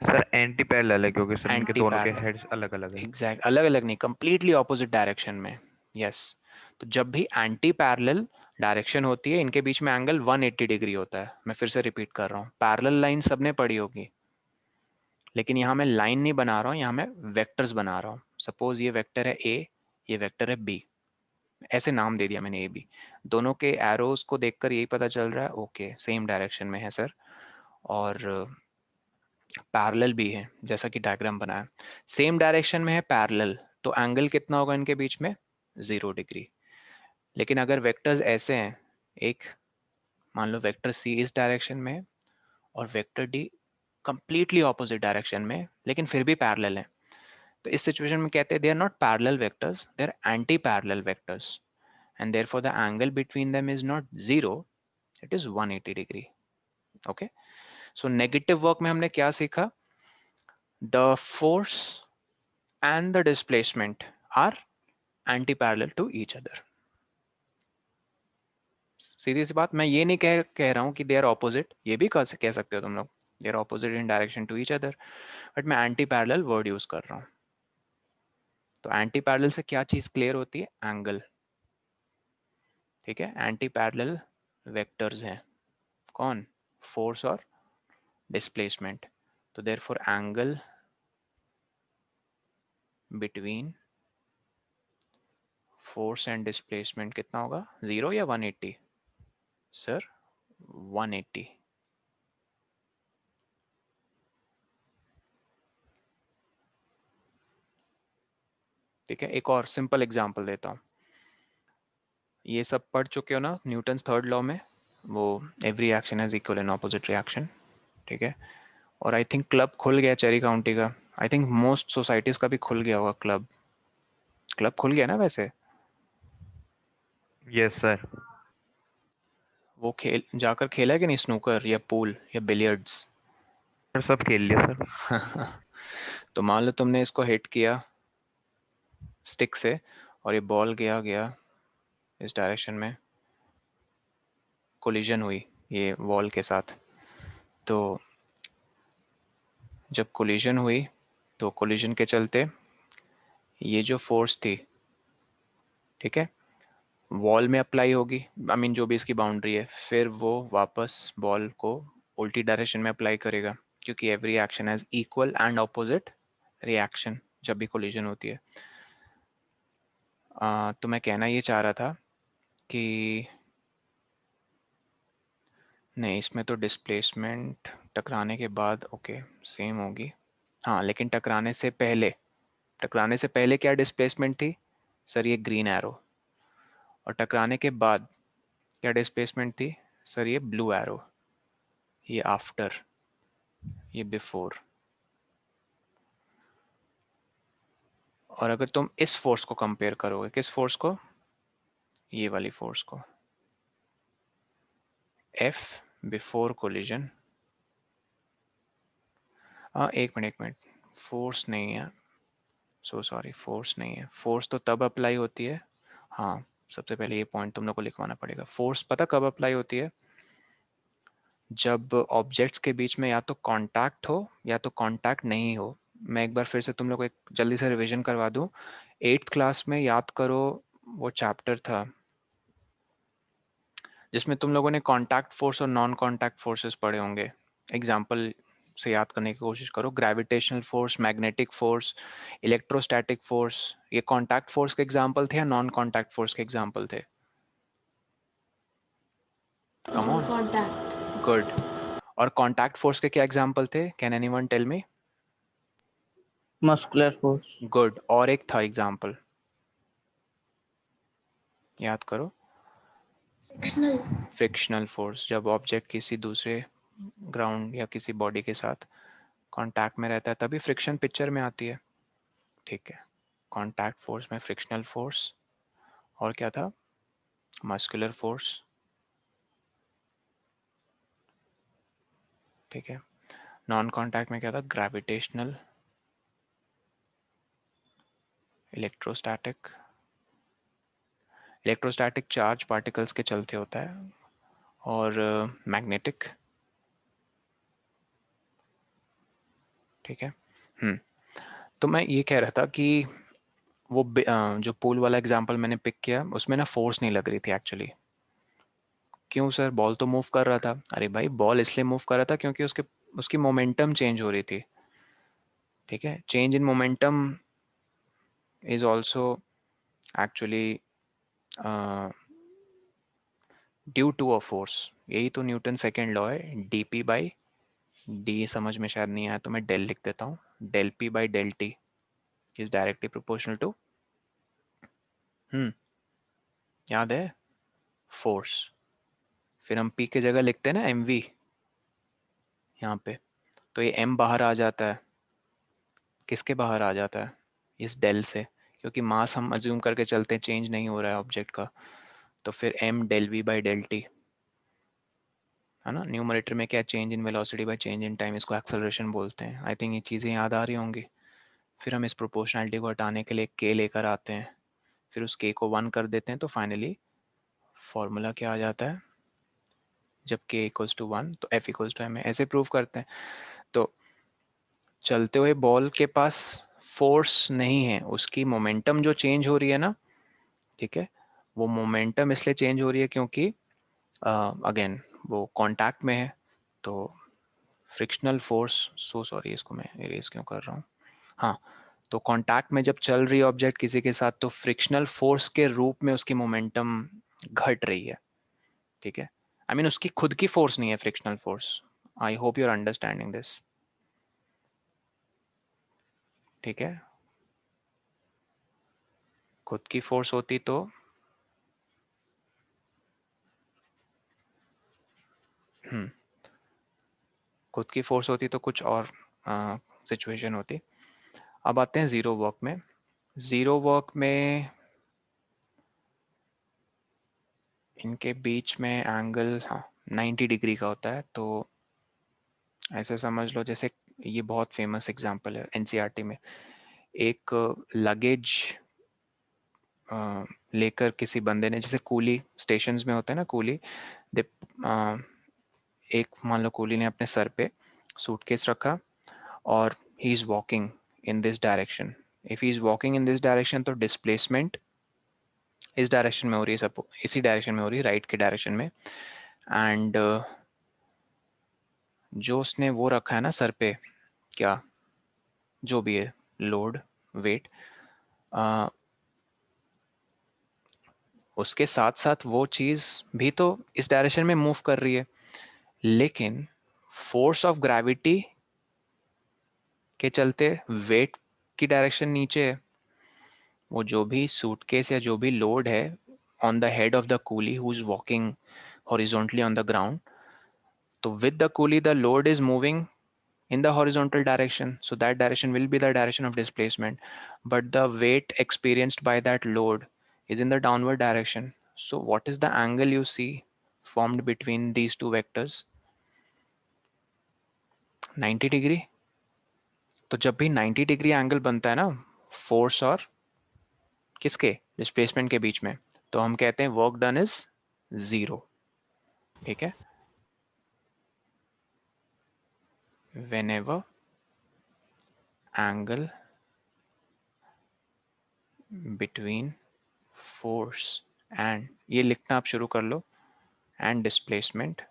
Sir anti parallel है क्योंकि सर इनके एंटी दोनों के पैरेलल, हेड्स अलग अलग है। एग्जैक्ट, अलग अलग नहीं, कंप्लीटली ऑपोजिट डायरेक्शन में। यस, तो जब भी एंटी पैरेलल डायरेक्शन होती है इनके बीच में एंगल 180 डिग्री होता है। मैं फिर से रिपीट कर रहा हूँ, पैरेलल लाइन सबने पढ़ी होगी, लेकिन यहाँ मैं लाइन नहीं बना रहा हूँ, यहाँ मैं वेक्टर्स बना रहा हूँ। सपोज ये वेक्टर है ए, ये वेक्टर है बी, ऐसे नाम दे दिया मैंने ए बी। दोनों के एरोज को देखकर यही पता चल रहा है ओके सेम डायरेक्शन में है सर, और पैरेलल भी है जैसा कि डायग्राम बनाया, सेम डायरेक्शन में है पैरेलल, तो एंगल कितना होगा इनके बीच में? 0 डिग्री। लेकिन अगर वेक्टर्स ऐसे हैं, एक मान लो वेक्टर सी इस डायरेक्शन में और vector D completely opposite direction में, लेकिन फिर भी पैरेलल है, तो इस सिचुएशन में कहते हैं they are not parallel vectors, they are anti parallel vectors, and therefore the angle between them is not 0, it is 180 degree. Okay, so negative work में हमने क्या सीखा? The force and the displacement are anti-parallel to each other. सीधी सी बात, मैं ये नहीं कह रहा हूँ कि they are opposite, ये भी कह सकते हो तुम लोग, they are opposite in direction to each other, but मैं anti-parallel word use कर रहा हूँ। तो anti-parallel से क्या चीज क्लियर होती है? एंगल, ठीक है। एंटी-पैरेलल वेक्टर्स हैं, कौन? फोर्स और डिस्प्लेसमेंट, तो therefore angle between force and displacement कितना होगा? 0 या 180? सर 180। ठीक है, एक और सिंपल एग्जांपल देता हूँ। ये सब पढ़ चुके हो ना न्यूटन्स थर्ड लॉ में, वो every action has equal and opposite reaction, ठीक है। और आई थिंक क्लब खुल गया चेरी काउंटी का, आई थिंक मोस्ट सोसाइटीज का भी खुल गया होगा क्लब। क्लब खुल गया ना वैसे? Yes sir. वो खेल जाकर खेला है कि नहीं, स्नूकर या पूल या बिलियर्ड्स? सर सब खेल लिया सर। तो मान लो तुमने इसको हिट किया स्टिक से और ये बॉल गया गया इस डायरेक्शन में, कोलिजन हुई ये वॉल के साथ, तो जब कोलिजन हुई तो कोलिजन के चलते ये जो फोर्स थी, ठीक है, वॉल में अप्लाई होगी, आई मीन जो भी इसकी बाउंड्री है, फिर वो वापस बॉल को उल्टी डायरेक्शन में अप्लाई करेगा, क्योंकि every action has equal and opposite reaction जब भी कोलिजन होती है। तो मैं कहना ये चाह रहा था कि नहीं, इसमें तो डिस्प्लेसमेंट टकराने के बाद ओके सेम होगी, हाँ, लेकिन टकराने से पहले क्या डिस्प्लेसमेंट थी? सर ये ग्रीन एरो। और टकराने के बाद क्या डिस्प्लेसमेंट थी? सर ये ब्लू एरो। ये आफ्टर, ये बिफोर। और अगर तुम इस फोर्स को कंपेयर करोगे, किस फोर्स को? ये वाली फोर्स को, F बिफोर कोलिजन, एक मिनट, फोर्स नहीं है, सो सॉरी, फोर्स नहीं है। फोर्स तो तब अप्लाई होती है, हाँ सबसे पहले ये पॉइंट तुम लोग को लिखवाना पड़ेगा। फोर्स पता कब अप्लाई होती है? जब ऑब्जेक्ट्स के बीच में या तो कांटेक्ट हो या तो कांटेक्ट नहीं हो। मैं एक बार फिर से तुम लोग को एक जल्दी से रिवीजन करवा दूं। 8th क्लास में याद करो, वो चैप्टर था जिसमें तुम लोगों ने कांटेक्ट फोर्स और नॉन कांटेक्ट फोर्सेस पढ़े होंगे। एग्जाम्पल से याद करने की कोशिश करो। Gravitational force, magnetic force, electrostatic force, ये कांटेक्ट फोर्स के एग्जाम्पल थे या नॉन कांटेक्ट फोर्स के एग्जाम्पल थे? Come on, Contact. गुड। और कांटेक्ट फोर्स के क्या एग्जाम्पल थे? Can anyone tell me? muscular force, good. और एक था एग्जाम्पल, याद करो। Frictional. फ्रिक्शनल फोर्स, जब ऑब्जेक्ट किसी दूसरे ग्राउंड या किसी बॉडी के साथ कांटेक्ट में रहता है तभी फ्रिक्शन पिक्चर में आती है। ठीक है, कांटेक्ट फोर्स में फ्रिक्शनल फोर्स, और क्या था? Muscular force. ठीक है, नॉन कांटेक्ट में क्या था? Gravitational, electrostatic. Electrostatic charge particles के चलते होता है। और मैग्नेटिक। ठीक है। तो मैं ये कह रहा था कि वो जो पूल वाला एग्जांपल मैंने पिक किया उसमें ना फोर्स नहीं लग रही थी एक्चुअली। क्यों सर? बॉल तो मूव कर रहा था। अरे भाई, बॉल इसलिए मूव कर रहा था क्योंकि उसकी मोमेंटम चेंज हो रही थी। ठीक है, change in momentum is also actually due to a force. यही तो न्यूटन सेकेंड लॉ है, dp बाई डी। समझ में शायद नहीं आया तो मैं डेल लिख देता हूँ। Del p by del t is directly proportional to, याद है, फोर्स। फिर हम p की जगह लिखते हैं ना mv यहाँ पे, तो ये m बाहर आ जाता है। किसके बाहर आ जाता है? इस डेल से, क्योंकि मास हम अज्यूम करके चलते हैं चेंज नहीं हो रहा है ऑब्जेक्ट का। तो फिर m del v by del t, है ना। न्यूमरेटर में क्या? Change in velocity by change in time, इसको एक्सेलरेशन बोलते हैं। आई थिंक ये चीज़ें याद आ रही होंगी। फिर हम इस प्रोपोर्शनैलिटी को हटाने के लिए k लेकर आते हैं, फिर उस k को 1 कर देते हैं, तो फाइनली फॉर्मूला क्या आ जाता है? जब k इक्वल्स टू 1 तो f इक्वल्स टू m है। ऐसे प्रूव करते हैं। तो चलते हुए बॉल के पास फोर्स नहीं है, उसकी मोमेंटम जो चेंज हो रही है ना, ठीक है, वो मोमेंटम इसलिए चेंज हो रही है क्योंकि अगेन वो कांटेक्ट में है। तो फ्रिक्शनल फोर्स, सो सॉरी इसको मैं इरेज क्यों कर रहा हूँ, हाँ। तो कांटेक्ट में जब चल रही है ऑब्जेक्ट किसी के साथ, तो फ्रिक्शनल फोर्स के रूप में उसकी मोमेंटम घट रही है। ठीक है, आई मीन उसकी खुद की फोर्स नहीं है frictional force. I hope you are understanding this. ठीक है, खुद की फोर्स होती तो खुद की फोर्स होती तो कुछ और सिचुएशन होती। अब आते हैं जीरो वर्क में। जीरो वर्क में इनके बीच में एंगल, हाँ, 90 डिग्री का होता है। तो ऐसे समझ लो जैसे, ये बहुत फेमस एग्जांपल है एनसीईआरटी में। एक लगेज लेकर किसी बंदे ने, जैसे कूली स्टेशंस में होता है ना, कूली दे एक मान लो कूली ने अपने सर पे सूटकेस रखा और he is walking in this direction. If he is walking in this direction तो डिस्प्लेसमेंट इस डायरेक्शन में हो रही है, सब इसी डायरेक्शन में हो रही है, राइट के डायरेक्शन में। एंड जो उसने वो रखा है ना सर पे, क्या जो भी है, लोड, वेट, उसके साथ साथ वो चीज़ भी तो इस डायरेक्शन में मूव कर रही है, लेकिन फोर्स ऑफ ग्रेविटी के चलते वेट की डायरेक्शन नीचे है। वो जो भी सूटकेस या जो भी लोड है on the head of the coolie who is walking horizontally on the ground, तो with the coolie the load is moving in the horizontal direction, so that direction will be the direction of displacement, but the weight experienced by that load is in the downward direction. So what is the angle you see formed between these two vectors? 90 degree. तो जब भी 90 degree angle बनता है ना force और किसके, displacement के बीच में, तो हम कहते हैं वर्क डन इज 0। ठीक है, whenever angle between force and, ये लिखना आप शुरू कर लो, and displacement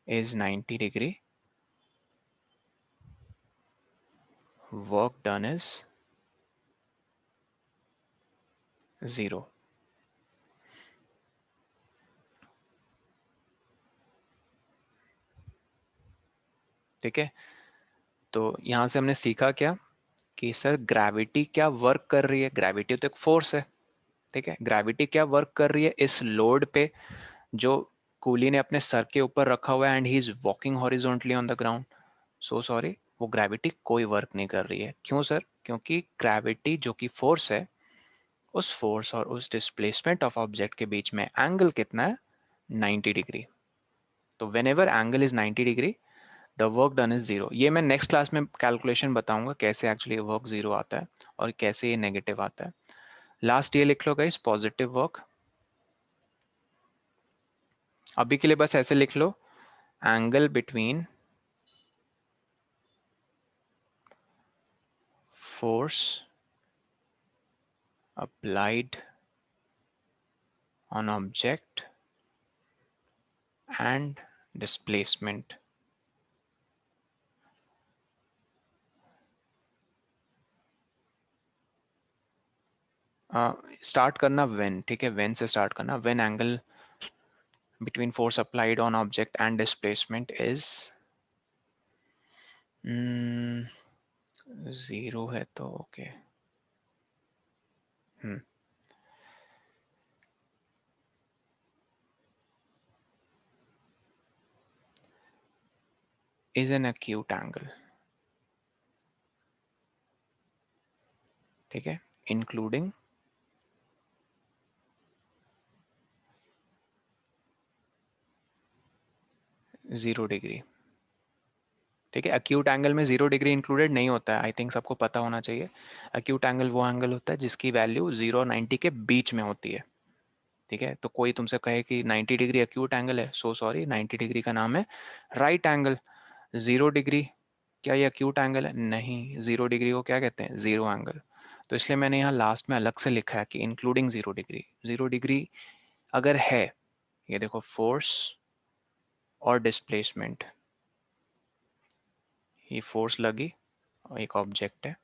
is 90 degree, work done is 0। ठीक है, तो यहां से हमने सीखा क्या कि सर ग्रेविटी क्या वर्क कर रही है, ग्रेविटी तो एक फोर्स है। ठीक है, ग्रेविटी क्या वर्क कर रही है इस लोड पे जो कूली ने अपने सर के ऊपर रखा हुआ है, and he is walking horizontally on the ground. So sorry, वो ग्रेविटी कोई वर्क नहीं कर रही है। क्यों सर? क्योंकि ग्रेविटी जो कि फोर्स है, उस फोर्स और उस डिस्प्लेसमेंट ऑफ ऑब्जेक्ट के बीच में एंगल कितना है, 90 डिग्री। तो when ever angle is 90 degree the work done is 0। ये मैं नेक्स्ट क्लास में कैलकुलेशन बताऊंगा कैसे एक्चुअली वर्क 0 आता है और कैसे ये नेगेटिव आता है। लास्ट ये लिख लो गाइस, पॉजिटिव वर्क। अभी के लिए बस ऐसे लिख लो, angle between force applied on object and displacement start करना when, ठीक है, when से स्टार्ट करना। when angle between force applied on object and displacement is 0 है तो okay. is an acute angle, ठीक है, including जीरो डिग्री। ठीक है, अक्यूट एंगल में 0 डिग्री इंक्लूडेड नहीं होता है, आई थिंक सबको पता होना चाहिए। अक्यूट एंगल वो एंगल होता है जिसकी वैल्यू 0 और 90 के बीच में होती है। ठीक है, तो कोई तुमसे कहे कि 90 डिग्री अक्यूट एंगल है, सो सॉरी, 90 डिग्री का नाम है राइट एंगल। 0 डिग्री क्या ये अक्यूट एंगल है? नहीं, 0 डिग्री को क्या कहते हैं, जीरो एंगल। तो इसलिए मैंने यहाँ लास्ट में अलग से लिखा है कि इंक्लूडिंग 0 डिग्री। 0 डिग्री अगर है, ये देखो फोर्स और डिस्प्लेसमेंट, ये फोर्स लगी और एक ऑब्जेक्ट है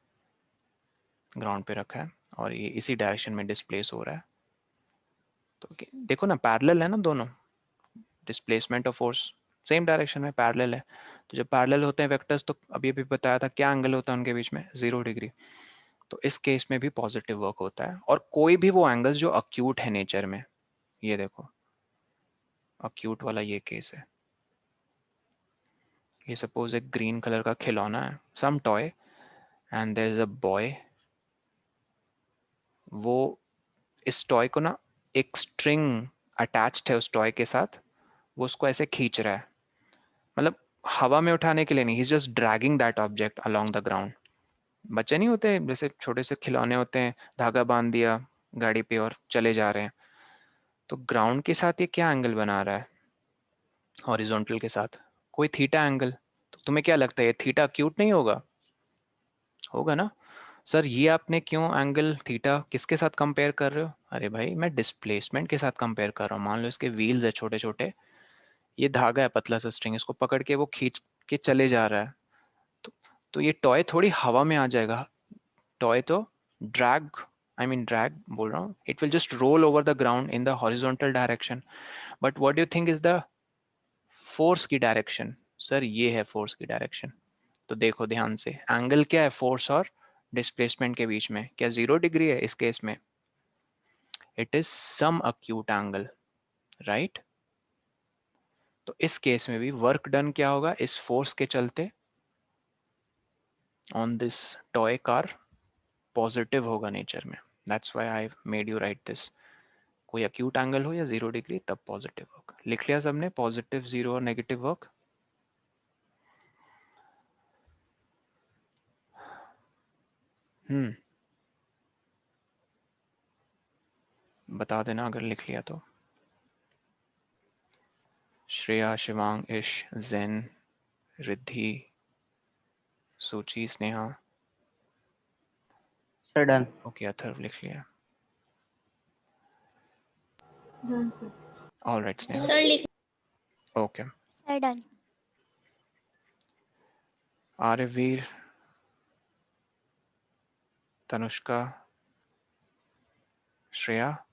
ग्राउंड पे रखा है और ये इसी डायरेक्शन में डिस्प्लेस हो रहा है। तो देखो ना, पैरेलल है ना दोनों, डिस्प्लेसमेंट और फोर्स सेम डायरेक्शन में पैरेलल है। तो जब पैरेलल होते हैं वेक्टर्स, तो अभी अभी बताया था क्या एंगल होता है उनके बीच में, 0 डिग्री। तो इस केस में भी पॉजिटिव वर्क होता है। और कोई भी वो एंगल्स जो अक्यूट है नेचर में, ये देखो अक्यूट वाला ये केस है। ये सपोज एक ग्रीन कलर का खिलौना है, some toy, and there is a boy. वो इस टॉय को ना, एक स्ट्रिंग अटैच्ड है उस टॉय के साथ, वो उसको ऐसे खींच रहा है, मतलब हवा में उठाने के लिए नहीं, he is just dragging that object along the ground. बच्चे नहीं होते जैसे छोटे से खिलौने होते हैं, धागा बांध दिया गाड़ी पे और चले जा रहे हैं। तो ग्राउंड के साथ ये क्या एंगल बना रहा है, हॉरिजॉन्टल के साथ कोई थीटा एंगल। तो तुम्हें क्या लगता है ये थीटा अक्यूट नहीं होगा? होगा ना। सर ये आपने क्यों एंगल थीटा किसके साथ कंपेयर कर रहे हो? अरे भाई मैं डिस्प्लेसमेंट के साथ कंपेयर कर रहा हूँ। मान लो इसके व्हील्स है छोटे छोटे, ये धागा है पतला सा स्ट्रिंग, इसको पकड़ के वो खींच के चले जा रहा है। तो, तो ये टॉय थोड़ी हवा में आ जाएगा, टॉय तो ड्रैग, आई मीन ड्रैग बोल रहा हूँ, it will just roll over the ground in the horizontal direction. But what do you think is the force की डायरेक्शन? सर ये है फोर्स की डायरेक्शन। तो देखो ध्यान से, एंगल क्या है फोर्स और डिस्प्लेसमेंट के बीच में? क्या 0 डिग्री है इस केस में? It is some acute angle, right. तो इस केस में भी वर्क डन क्या होगा इस फोर्स के चलते on this toy car? Positive होगा नेचर में। That's why I made you right this. कोई अक्यूट एंगल हो या 0 डिग्री, तब पॉजिटिव वर्क लिख लिया सबने, पॉजिटिव 0 और नेगेटिव वर्क। बता देना अगर लिख लिया तो। श्रेया, शिवांग, इश, Jain, Riddhi, Suchi, Sneha. Sir done. Okay, Atharva लिख लिया। Done, sir. Alright Sneha. Sir लिख okay. Sir done. Aryaveer, Tanushka, Shreya.